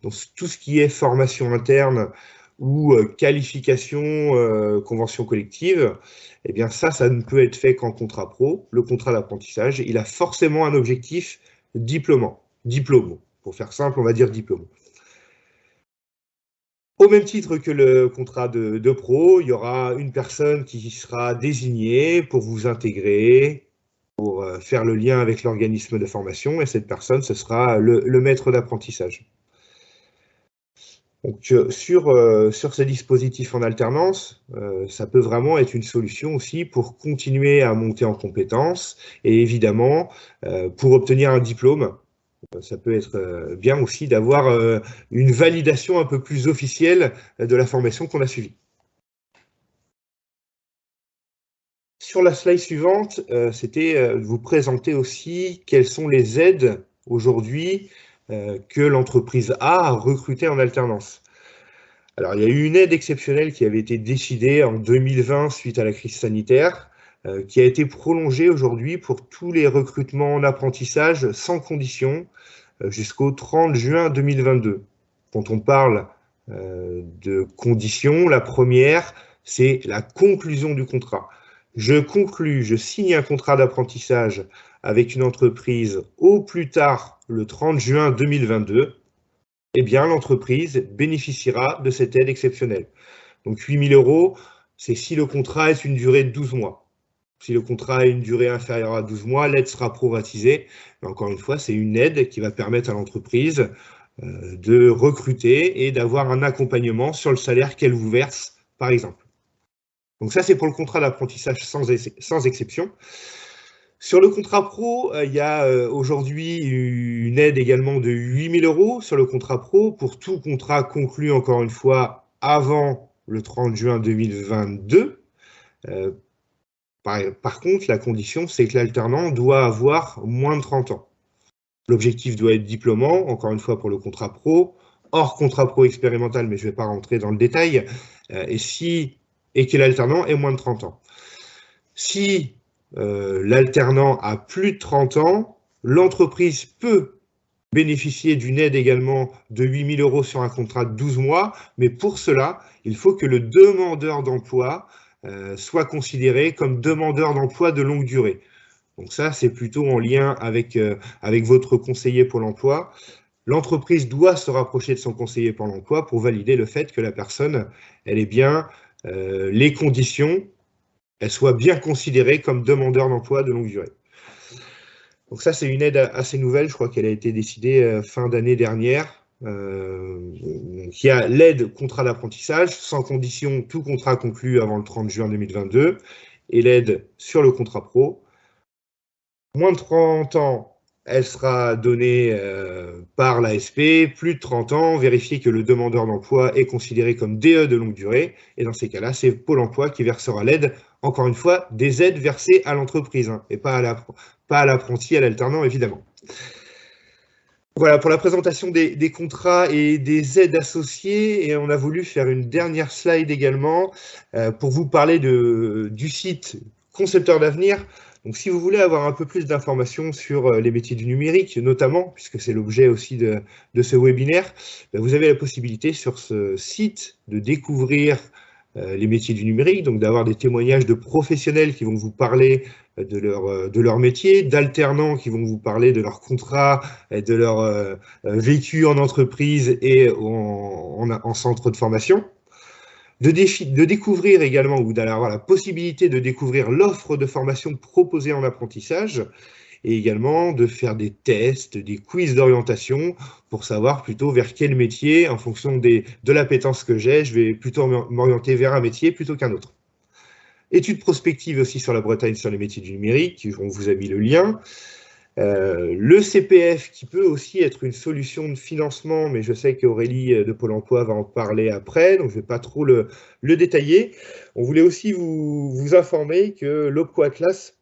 Donc tout ce qui est formation interne ou qualification, convention collective, eh bien ça ne peut être fait qu'en contrat pro. Le contrat d'apprentissage, il a forcément un objectif diplômant. Diplôme, pour faire simple, on va dire diplôme. Au même titre que le contrat de pro, il y aura une personne qui sera désignée pour vous intégrer, pour faire le lien avec l'organisme de formation, et cette personne, ce sera le maître d'apprentissage. Donc, sur ces dispositifs en alternance, ça peut vraiment être une solution aussi pour continuer à monter en compétences et évidemment, pour obtenir un diplôme, ça peut être bien aussi d'avoir une validation un peu plus officielle de la formation qu'on a suivie. Sur la slide suivante, c'était vous présenter aussi quelles sont les aides aujourd'hui que l'entreprise a à recruter en alternance. Alors, il y a eu une aide exceptionnelle qui avait été décidée en 2020 suite à la crise sanitaire, qui a été prolongée aujourd'hui pour tous les recrutements en apprentissage sans condition jusqu'au 30 juin 2022. Quand on parle de conditions, la première, c'est la conclusion du contrat. Je signe un contrat d'apprentissage avec une entreprise au plus tard le 30 juin 2022, eh bien l'entreprise bénéficiera de cette aide exceptionnelle. Donc 8 000 €, c'est si le contrat est une durée de 12 mois. Si le contrat a une durée inférieure à 12 mois, l'aide sera proratisée. Mais encore une fois, c'est une aide qui va permettre à l'entreprise de recruter et d'avoir un accompagnement sur le salaire qu'elle vous verse, par exemple. Donc ça, c'est pour le contrat d'apprentissage sans exception. Sur le contrat pro, il y a aujourd'hui une aide également de 8 000 € sur le contrat pro pour tout contrat conclu, encore une fois, avant le 30 juin 2022. Par contre, la condition, c'est que l'alternant doit avoir moins de 30 ans. L'objectif doit être diplômant, encore une fois pour le contrat pro, hors contrat pro expérimental, mais je ne vais pas rentrer dans le détail, et que l'alternant ait moins de 30 ans. Si l'alternant a plus de 30 ans, l'entreprise peut bénéficier d'une aide également de 8 000 € sur un contrat de 12 mois, mais pour cela, il faut que le demandeur d'emploi soit considéré comme demandeur d'emploi de longue durée. Donc ça, c'est plutôt en lien avec votre conseiller Pôle emploi. L'entreprise doit se rapprocher de son conseiller Pôle emploi pour valider le fait que la personne, elle est bien les conditions, elle soit bien considérée comme demandeur d'emploi de longue durée. Donc ça, c'est une aide assez nouvelle, je crois qu'elle a été décidée fin d'année dernière. Il y a l'aide contrat d'apprentissage, sans condition, tout contrat conclu avant le 30 juin 2022, et l'aide sur le contrat pro. Moins de 30 ans, elle sera donnée par l'ASP, plus de 30 ans, vérifier que le demandeur d'emploi est considéré comme DE de longue durée, et dans ces cas-là, c'est Pôle emploi qui versera l'aide, encore une fois, des aides versées à l'entreprise, hein, et pas à l'apprenti, à l'alternant, évidemment. Voilà, pour la présentation des contrats et des aides associées, et on a voulu faire une dernière slide également pour vous parler du site Concepteur d'avenir. Donc, si vous voulez avoir un peu plus d'informations sur les métiers du numérique, notamment, puisque c'est l'objet aussi de ce webinaire, vous avez la possibilité sur ce site de découvrir les métiers du numérique, donc d'avoir des témoignages de professionnels qui vont vous parler de leur métier, d'alternants qui vont vous parler de leur contrat, et de leur vécu en entreprise et en centre de formation. De découvrir également, ou d'avoir la possibilité de découvrir l'offre de formation proposée en apprentissage, et également de faire des tests, des quiz d'orientation pour savoir plutôt vers quel métier, en fonction de l'appétence que j'ai, je vais plutôt m'orienter vers un métier plutôt qu'un autre. Études prospectives aussi sur la Bretagne sur les métiers du numérique, on vous a mis le lien. Le CPF qui peut aussi être une solution de financement, mais je sais qu'Aurélie de Pôle emploi va en parler après, donc je ne vais pas trop le détailler. On voulait aussi vous informer que l'OPCO Atlas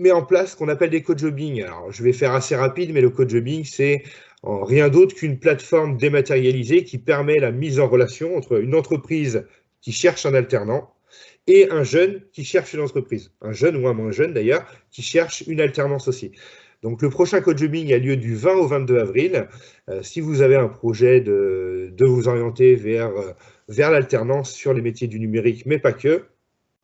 met en place ce qu'on appelle des co-jobbing. Alors, je vais faire assez rapide, mais le co-jobbing, c'est rien d'autre qu'une plateforme dématérialisée qui permet la mise en relation entre une entreprise qui cherche un alternant et un jeune qui cherche une entreprise. Un jeune ou un moins jeune, d'ailleurs, qui cherche une alternance aussi. Donc, le prochain co-jobbing a lieu du 20 au 22 avril. Si vous avez un projet de vous orienter vers l'alternance sur les métiers du numérique, mais pas que,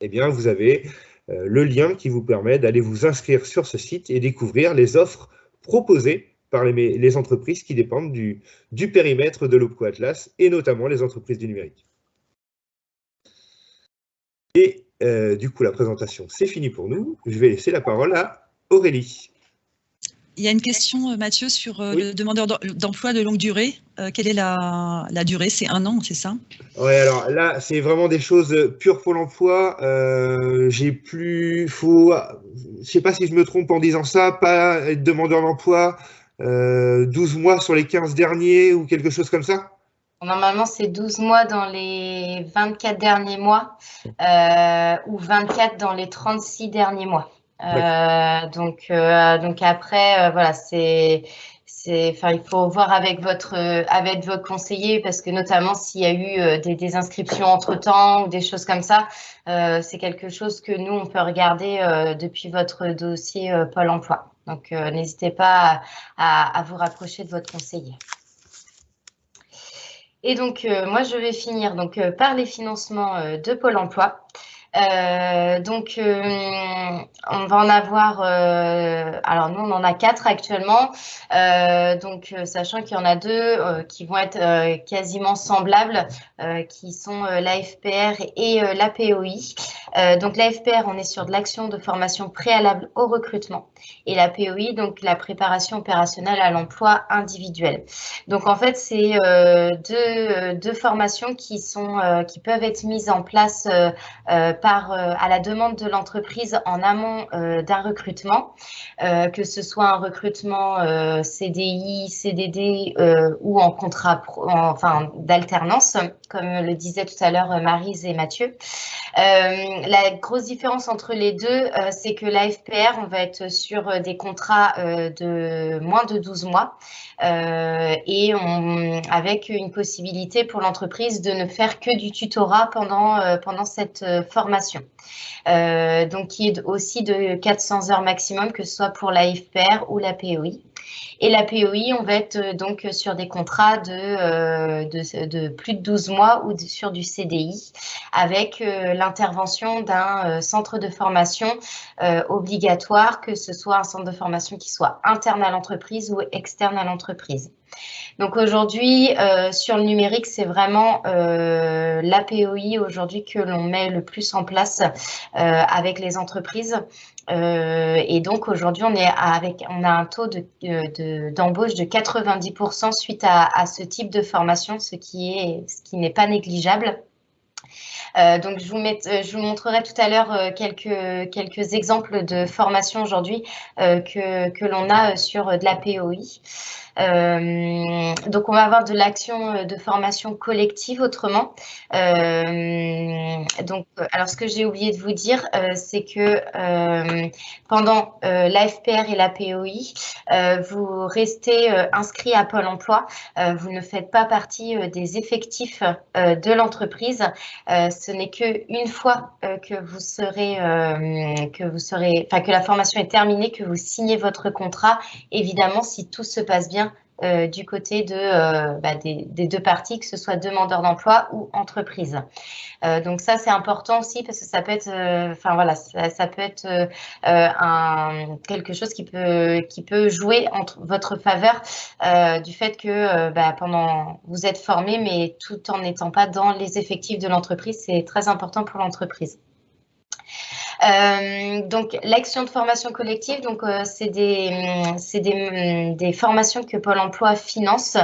eh bien, vous avez le lien qui vous permet d'aller vous inscrire sur ce site et découvrir les offres proposées par les entreprises qui dépendent du périmètre de l'OPCO Atlas et notamment les entreprises du numérique. Et du coup, la présentation, c'est fini pour nous. Je vais laisser la parole à Aurélie. Il y a une question, Mathieu, sur le demandeur d'emploi de longue durée. Quelle est la durée? C'est 1 an, c'est ça? Oui, alors là, c'est vraiment des choses pures Pôle emploi. Je sais pas si je me trompe en disant ça, pas être demandeur d'emploi 12 mois sur les 15 derniers ou quelque chose comme ça? Normalement, c'est 12 mois dans les 24 derniers mois ou 24 dans les 36 derniers mois. Donc après, voilà, il faut voir avec votre conseiller, parce que notamment s'il y a eu des inscriptions entre-temps ou des choses comme ça, c'est quelque chose que nous, on peut regarder depuis votre dossier Pôle emploi. Donc, n'hésitez pas à vous rapprocher de votre conseiller. Et donc, moi, je vais finir par les financements de Pôle emploi. Donc, on va en avoir, alors nous on en a 4 actuellement, sachant qu'il y en a 2 qui vont être quasiment semblables, qui sont l'AFPR et la POI. Donc l'AFPR, on est sur de l'action de formation préalable au recrutement, et la POI, donc la préparation opérationnelle à l'emploi individuel. Donc en fait, c'est deux formations qui peuvent être mises en place à la demande de l'entreprise en amont d'un recrutement, que ce soit un recrutement CDI, CDD ou en contrat d'alternance, comme le disaient tout à l'heure Maryse et Mathieu. La grosse différence entre les deux, c'est que l'AFPR, on va être sur des contrats de moins de 12 mois et avec une possibilité pour l'entreprise de ne faire que du tutorat pendant cette formation. Donc qui est aussi de 400 heures maximum, que ce soit pour l'AFPR ou la POI. Et la POI, on va être donc sur des contrats de plus de 12 mois ou sur du CDI, avec l'intervention d'un centre de formation obligatoire, que ce soit un centre de formation qui soit interne à l'entreprise ou externe à l'entreprise. Donc aujourd'hui, sur le numérique, c'est vraiment la POI aujourd'hui que l'on met le plus en place avec les entreprises. Et donc aujourd'hui, on a un taux d'embauche de 90% suite à ce type de formation, ce qui n'est pas négligeable. Donc, je vous montrerai tout à l'heure quelques exemples de formations aujourd'hui que l'on a sur de la POI. Donc, on va avoir de l'action de formation collective autrement. Donc, alors, ce que j'ai oublié de vous dire, c'est que pendant l'AFPR et la POI, vous restez inscrit à Pôle emploi. Vous ne faites pas partie des effectifs de l'entreprise. Ce n'est qu'une fois que la formation est terminée, que vous signez votre contrat. Évidemment, si tout se passe bien du côté des deux parties, que ce soit demandeur d'emploi ou entreprise. Donc ça, c'est important aussi parce que ça peut être, ça peut être quelque chose qui peut jouer en votre faveur du fait que pendant vous êtes formé, mais tout en n'étant pas dans les effectifs de l'entreprise, c'est très important pour l'entreprise. Donc, l'action de formation collective, donc c'est des formations que Pôle emploi finance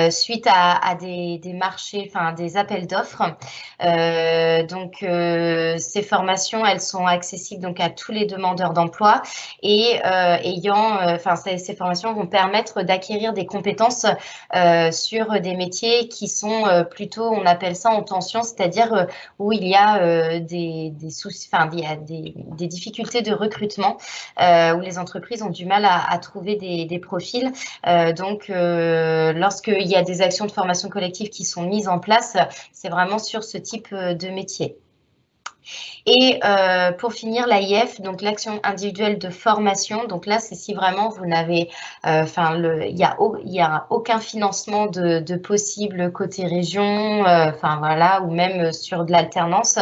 suite à des marchés, enfin des appels d'offres. Donc, ces formations, elles sont accessibles donc à tous les demandeurs d'emploi et ces formations vont permettre d'acquérir des compétences sur des métiers qui sont plutôt, on appelle ça en tension, c'est-à-dire où il y a des soucis, enfin il y a des difficultés de recrutement où les entreprises ont du mal à trouver des profils. Donc, lorsqu'il y a des actions de formation collective qui sont mises en place, c'est vraiment sur ce type de métier. Et pour finir, l'AIF, donc l'action individuelle de formation. Donc là, c'est si vraiment vous n'avez, il y a aucun financement de possible côté région, ou même sur de l'alternance,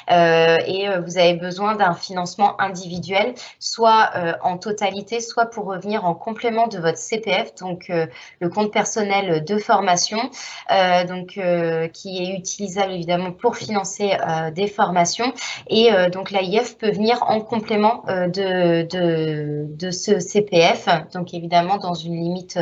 et vous avez besoin d'un financement individuel, soit en totalité, soit pour revenir en complément de votre CPF, donc le compte personnel de formation, qui est utilisable évidemment pour financer des formations. Et donc l'AIF peut venir en complément de ce CPF, donc évidemment dans une limite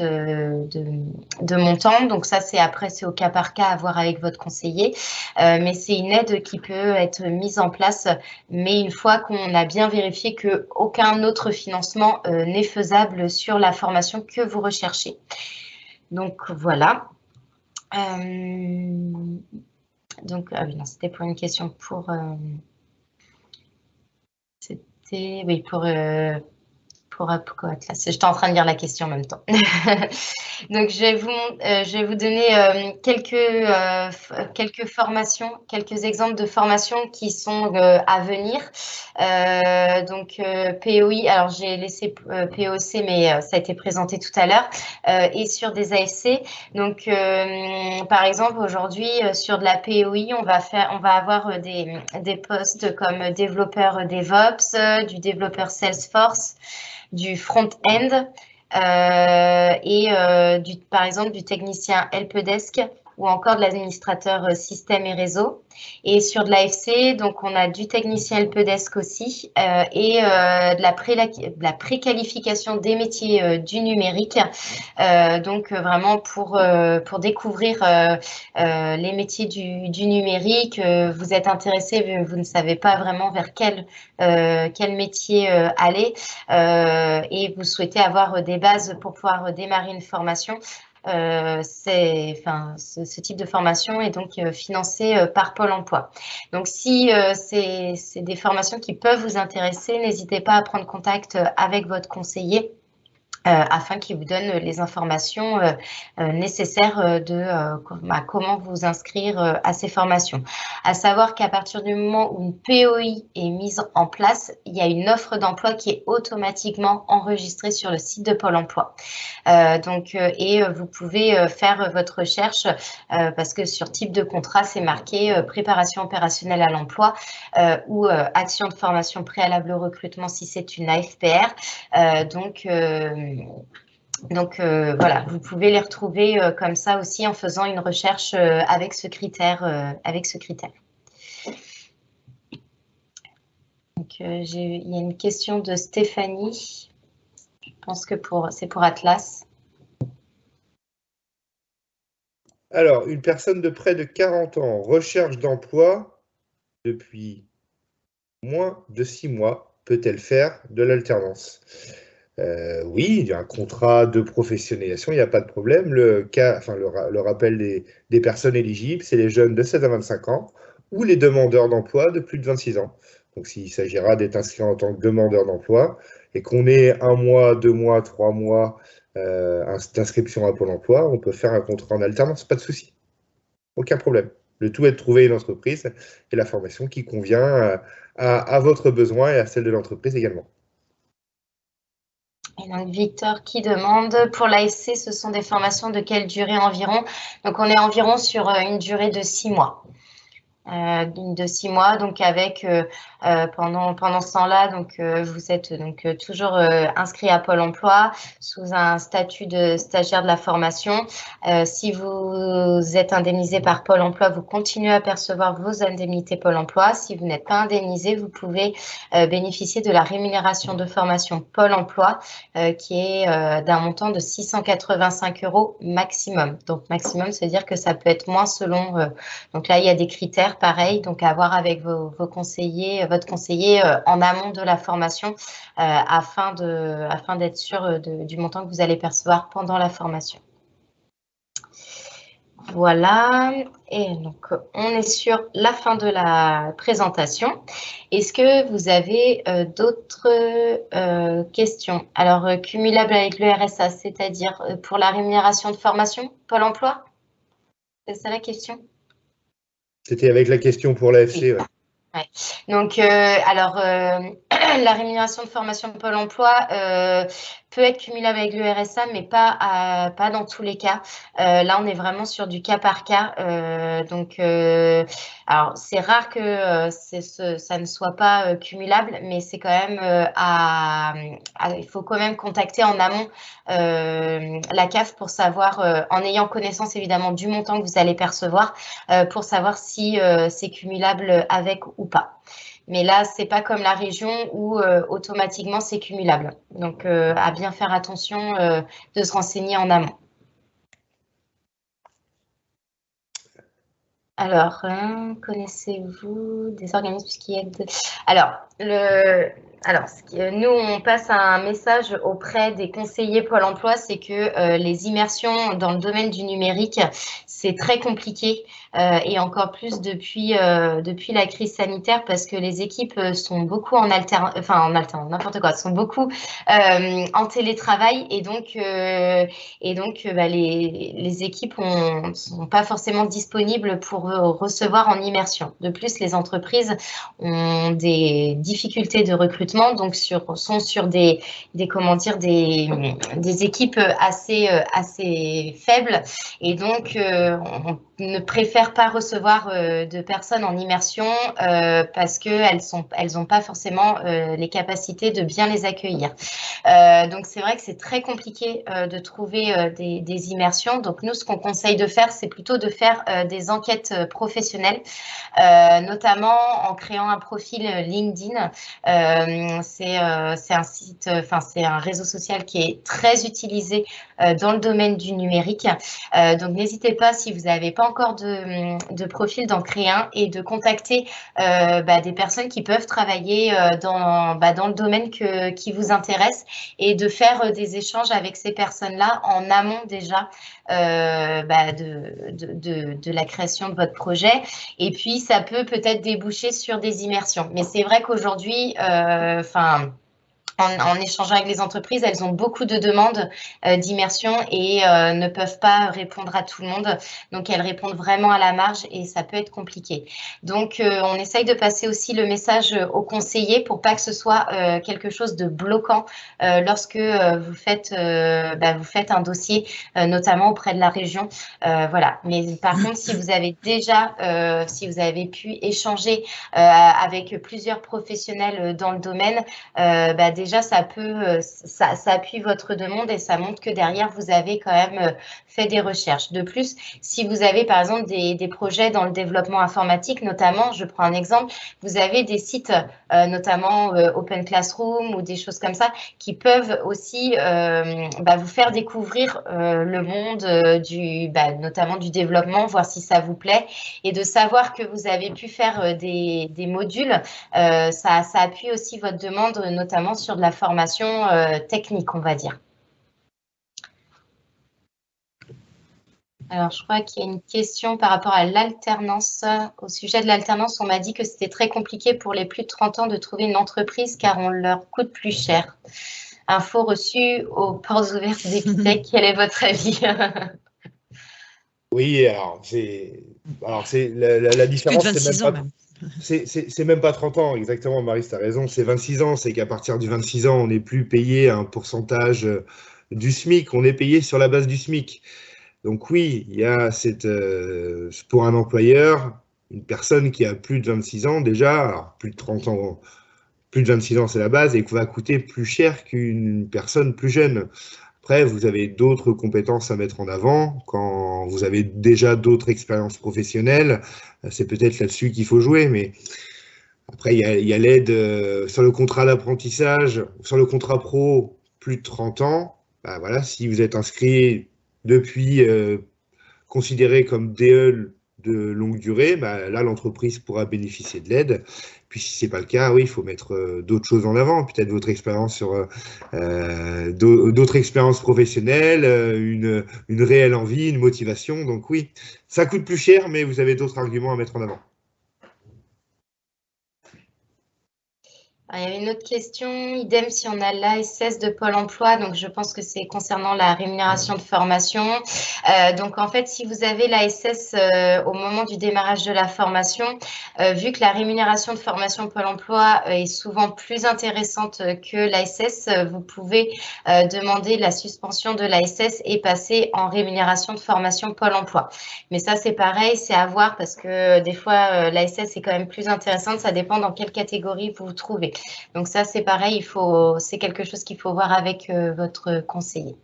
de montant. Donc ça, c'est au cas par cas à voir avec votre conseiller, mais c'est une aide qui peut être mise en place, mais une fois qu'on a bien vérifié que aucun autre financement n'est faisable sur la formation que vous recherchez. Donc voilà. Donc, c'était pour une question pour... pour Atlas. J'étais en train de lire la question en même temps. Donc, je vais vous donner quelques formations, quelques exemples de formations qui sont à venir. Donc, POI, alors j'ai laissé POC, mais ça a été présenté tout à l'heure, et sur des AFC. Donc, par exemple, aujourd'hui, sur de la POI, on va avoir des postes comme développeur DevOps, du développeur Salesforce, du front-end et par exemple du technicien helpdesk ou encore de l'administrateur système et réseau. Et sur de l'AFC, donc on a du technicien helpdesk aussi et de la préqualification des métiers du numérique. Donc vraiment pour découvrir les métiers du numérique. Vous êtes intéressé, vous ne savez pas vraiment vers quel métier aller et vous souhaitez avoir des bases pour pouvoir démarrer une formation. Ce type de formation est donc financé par Pôle emploi. Donc, si c'est des formations qui peuvent vous intéresser, n'hésitez pas à prendre contact avec votre conseiller afin qu'il vous donne les informations nécessaires de comment vous inscrire à ces formations. À savoir qu'à partir du moment où une POI est mise en place, il y a une offre d'emploi qui est automatiquement enregistrée sur le site de Pôle emploi. Et vous pouvez faire votre recherche parce que sur type de contrat, c'est marqué préparation opérationnelle à l'emploi ou action de formation préalable au recrutement si c'est une AFPR. Voilà, vous pouvez les retrouver comme ça aussi en faisant une recherche avec ce critère. Donc, il y a une question de Stéphanie. Je pense que c'est pour Atlas. Alors, une personne de près de 40 ans, recherche d'emploi depuis moins de 6 mois, peut-elle faire de l'alternance? Oui, il y a un contrat de professionnalisation, il n'y a pas de problème. Le rappel des personnes éligibles, c'est les jeunes de 16 à 25 ans ou les demandeurs d'emploi de plus de 26 ans. Donc, s'il s'agira d'être inscrit en tant que demandeur d'emploi et qu'on ait 1 mois, 2 mois, 3 mois d'inscription à Pôle emploi, on peut faire un contrat en alternance, pas de souci. Aucun problème. Le tout est de trouver une entreprise et la formation qui convient à votre besoin et à celle de l'entreprise également. Et donc Victor qui demande, pour l'ASC, ce sont des formations de quelle durée environ? Donc on est environ sur une durée de 6 mois. De 6 mois, donc avec pendant ce temps-là, donc vous êtes donc toujours inscrit à Pôle emploi sous un statut de stagiaire de la formation. Si vous êtes indemnisé par Pôle emploi, vous continuez à percevoir vos indemnités Pôle emploi. Si vous n'êtes pas indemnisé, vous pouvez bénéficier de la rémunération de formation Pôle emploi qui est d'un montant de 685 € maximum. Donc maximum, c'est-à-dire que ça peut être moins selon. Donc là, il y a des critères. Pareil, donc à voir avec votre conseiller en amont de la formation afin d'être sûr du montant que vous allez percevoir pendant la formation. Voilà, et donc on est sur la fin de la présentation. Est-ce que vous avez d'autres questions? Alors, cumulable avec le RSA, c'est-à-dire pour la rémunération de formation, Pôle emploi? C'est ça la question? C'était avec la question pour l'AFC, oui. Ouais. Ouais. Donc, la rémunération de formation de Pôle emploi peut être cumulable avec le RSA, mais pas dans tous les cas. Là, on est vraiment sur du cas par cas. Alors, c'est rare que ça ne soit pas cumulable, mais c'est quand même il faut quand même contacter en amont la CAF pour savoir, en ayant connaissance évidemment du montant que vous allez percevoir, pour savoir si c'est cumulable avec ou pas. Mais là, c'est pas comme la région où automatiquement c'est cumulable. Donc, à bien faire attention de se renseigner en amont. Alors, connaissez-vous des organismes qui aident? Alors, nous, on passe un message auprès des conseillers Pôle emploi, c'est que les immersions dans le domaine du numérique, c'est très compliqué et encore plus depuis la crise sanitaire parce que les équipes sont beaucoup en alternance, n'importe quoi, sont beaucoup en télétravail et donc les équipes sont pas forcément disponibles pour recevoir en immersion. De plus, les entreprises ont des difficultés de recrutement, donc sont sur des équipes assez faibles, et donc on ne préfère pas recevoir de personnes en immersion parce qu'elles n'ont pas forcément les capacités de bien les accueillir. Donc c'est vrai que c'est très compliqué de trouver des immersions. Donc nous, ce qu'on conseille de faire, c'est plutôt de faire des enquêtes professionnelles, notamment en créant un profil LinkedIn. C'est un site, c'est un réseau social qui est très utilisé dans le domaine du numérique. Donc n'hésitez pas, si vous n'avez pas encore de profil, d'en créer un et de contacter des personnes qui peuvent travailler dans le domaine qui vous intéresse, et de faire des échanges avec ces personnes-là en amont déjà de la création de votre projet. Et puis, ça peut peut-être déboucher sur des immersions. Mais c'est vrai qu'aujourd'hui, en échangeant avec les entreprises, elles ont beaucoup de demandes d'immersion et ne peuvent pas répondre à tout le monde. Donc, elles répondent vraiment à la marge et ça peut être compliqué. Donc, on essaye de passer aussi le message aux conseillers pour pas que ce soit quelque chose de bloquant lorsque vous faites un dossier, notamment auprès de la région. Voilà. Mais par contre, si vous avez pu échanger avec plusieurs professionnels dans le domaine, déjà déjà, ça appuie votre demande et ça montre que derrière, vous avez quand même fait des recherches. De plus, si vous avez par exemple des projets dans le développement informatique, notamment, je prends un exemple, vous avez des sites, notamment Open Classroom ou des choses comme ça, qui peuvent aussi vous faire découvrir le monde notamment du développement, voir si ça vous plaît, et de savoir que vous avez pu faire des modules, ça appuie aussi votre demande, notamment sur de la formation technique, on va dire. Alors, je crois qu'il y a une question par rapport à l'alternance. Au sujet de l'alternance, on m'a dit que c'était très compliqué pour les plus de 30 ans de trouver une entreprise car on leur coûte plus cher. Info reçue aux portes ouvertes d'Epitech. Quel est votre avis? Oui, alors la différence, c'est même pas 30 ans, exactement, Marie, tu as raison, c'est 26 ans, c'est qu'à partir du 26 ans, on n'est plus payé un pourcentage du SMIC, on est payé sur la base du SMIC. Donc oui, il y a pour un employeur, une personne qui a plus de 26 ans déjà, alors plus de 30 ans, plus de 26 ans c'est la base, et qui va coûter plus cher qu'une personne plus jeune. Après, vous avez d'autres compétences à mettre en avant. Quand vous avez déjà d'autres expériences professionnelles, c'est peut-être là-dessus qu'il faut jouer. Mais après, il y a l'aide sur le contrat d'apprentissage, sur le contrat pro, plus de 30 ans. Voilà, si vous êtes inscrit depuis considéré comme DE de longue durée, là, l'entreprise pourra bénéficier de l'aide. Puis si ce n'est pas le cas, oui, il faut mettre d'autres choses en avant, peut-être votre expérience sur d'autres expériences professionnelles, une réelle envie, une motivation. Donc oui, ça coûte plus cher, mais vous avez d'autres arguments à mettre en avant. Alors, il y avait une autre question, idem si on a l'ASS de Pôle emploi, donc je pense que c'est concernant la rémunération de formation. Donc en fait, si vous avez l'ASS au moment du démarrage de la formation, vu que la rémunération de formation Pôle emploi est souvent plus intéressante que l'ASS, vous pouvez demander la suspension de l'ASS et passer en rémunération de formation Pôle emploi. Mais ça, c'est pareil, c'est à voir parce que des fois, l'ASS est quand même plus intéressante, ça dépend dans quelle catégorie vous vous trouvez. Donc ça, c'est pareil, c'est quelque chose qu'il faut voir avec votre conseiller.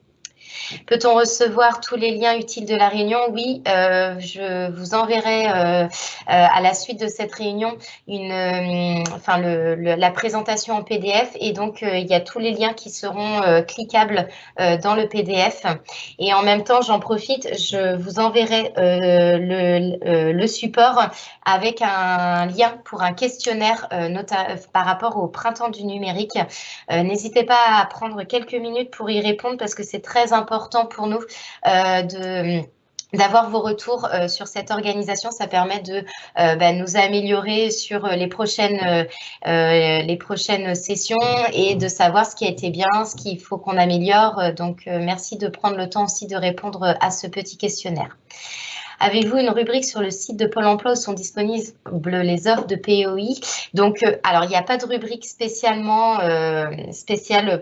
Peut-on recevoir tous les liens utiles de la réunion? Oui, je vous enverrai à la suite de cette réunion la présentation en PDF et donc il y a tous les liens qui seront cliquables dans le PDF. Et en même temps, j'en profite, je vous enverrai le support avec un lien pour un questionnaire par rapport au printemps du numérique. N'hésitez pas à prendre quelques minutes pour y répondre parce que c'est très important pour nous d'avoir vos retours sur cette organisation. Ça permet de nous améliorer sur les prochaines sessions et de savoir ce qui a été bien, ce qu'il faut qu'on améliore. Donc, merci de prendre le temps aussi de répondre à ce petit questionnaire. Avez-vous une rubrique sur le site de Pôle emploi où sont disponibles les offres de POI? Donc, alors, il n'y a pas de rubrique spéciale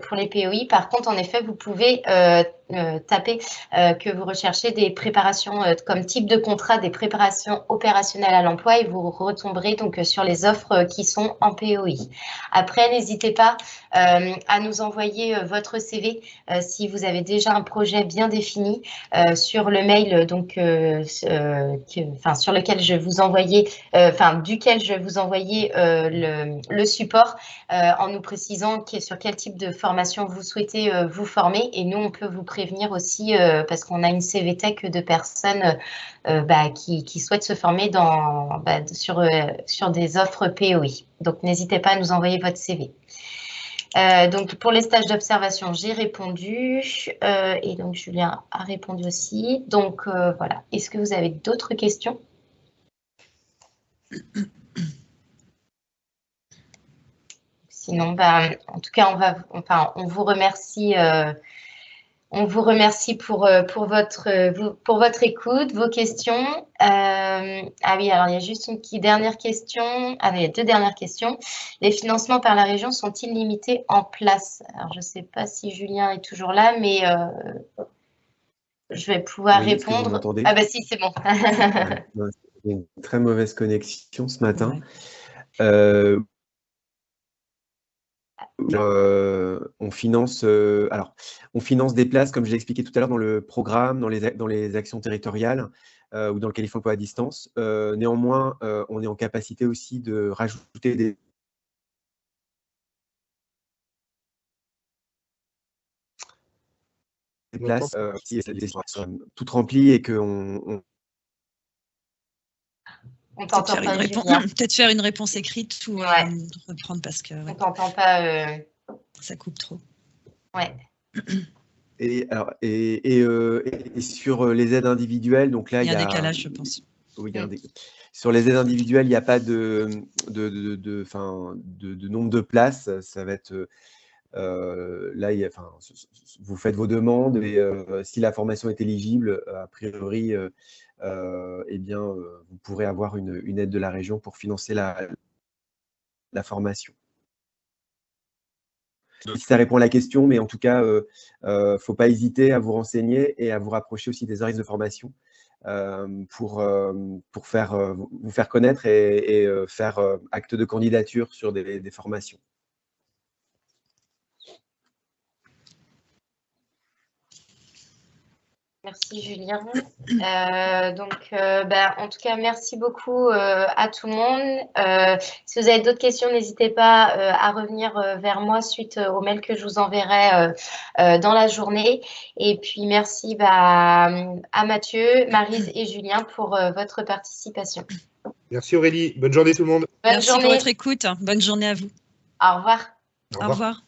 pour les POI. Par contre, en effet, vous pouvez taper que vous recherchez des préparations comme type de contrat, des préparations opérationnelles à l'emploi et vous retomberez donc sur les offres qui sont en POI. Après, n'hésitez pas à nous envoyer votre CV si vous avez déjà un projet bien défini sur le mail sur lequel je vous envoyais, duquel je vous envoyais le support en nous précisant sur quel type de formation vous souhaitez vous former et nous on peut vous prévenir aussi parce qu'on a une CVTech de personnes qui souhaitent se former sur des offres POI. Donc n'hésitez pas à nous envoyer votre CV. Donc pour les stages d'observation, j'ai répondu et donc Julien a répondu aussi. Donc voilà. Est-ce que vous avez d'autres questions? Sinon, en tout cas, on vous remercie. On vous remercie pour votre écoute, vos questions. Ah oui, alors il y a juste une dernière question. Ah, il y a deux dernières questions. Les financements par la région sont-ils limités en place? Alors, je ne sais pas si Julien est toujours là, mais je vais pouvoir répondre. Ah bah si, c'est bon. Il y a une très mauvaise connexion ce matin. on finance, on finance des places, comme je l'ai expliqué tout à l'heure, dans le programme, dans les actions territoriales ou dans le qualifiant emploi à distance. Néanmoins, on est en capacité aussi de rajouter des places qui sont toutes remplies et qu'on On t'entend pas, Julien. Peut-être faire une réponse écrite ou reprendre parce que on t'entend pas. Ça coupe trop. Ouais. Et sur les aides individuelles, donc là, il y a un décalage, je pense. Oui, sur les aides individuelles, il n'y a pas de nombre de places. Ça va être là, vous faites vos demandes et si la formation est éligible, a priori, eh bien, vous pourrez avoir une aide de la région pour financer la formation. Si ça répond à la question, mais en tout cas, ne faut pas hésiter à vous renseigner et à vous rapprocher aussi des organismes de formation pour vous faire connaître et faire acte de candidature sur des formations. Merci Julien. En tout cas, merci beaucoup à tout le monde. Si vous avez d'autres questions, n'hésitez pas à revenir vers moi suite au mail que je vous enverrai dans la journée. Et puis, merci à Mathieu, Maryse et Julien pour votre participation. Merci Aurélie. Bonne journée tout le monde. Merci pour votre écoute. Bonne journée à vous. Au revoir. Au revoir.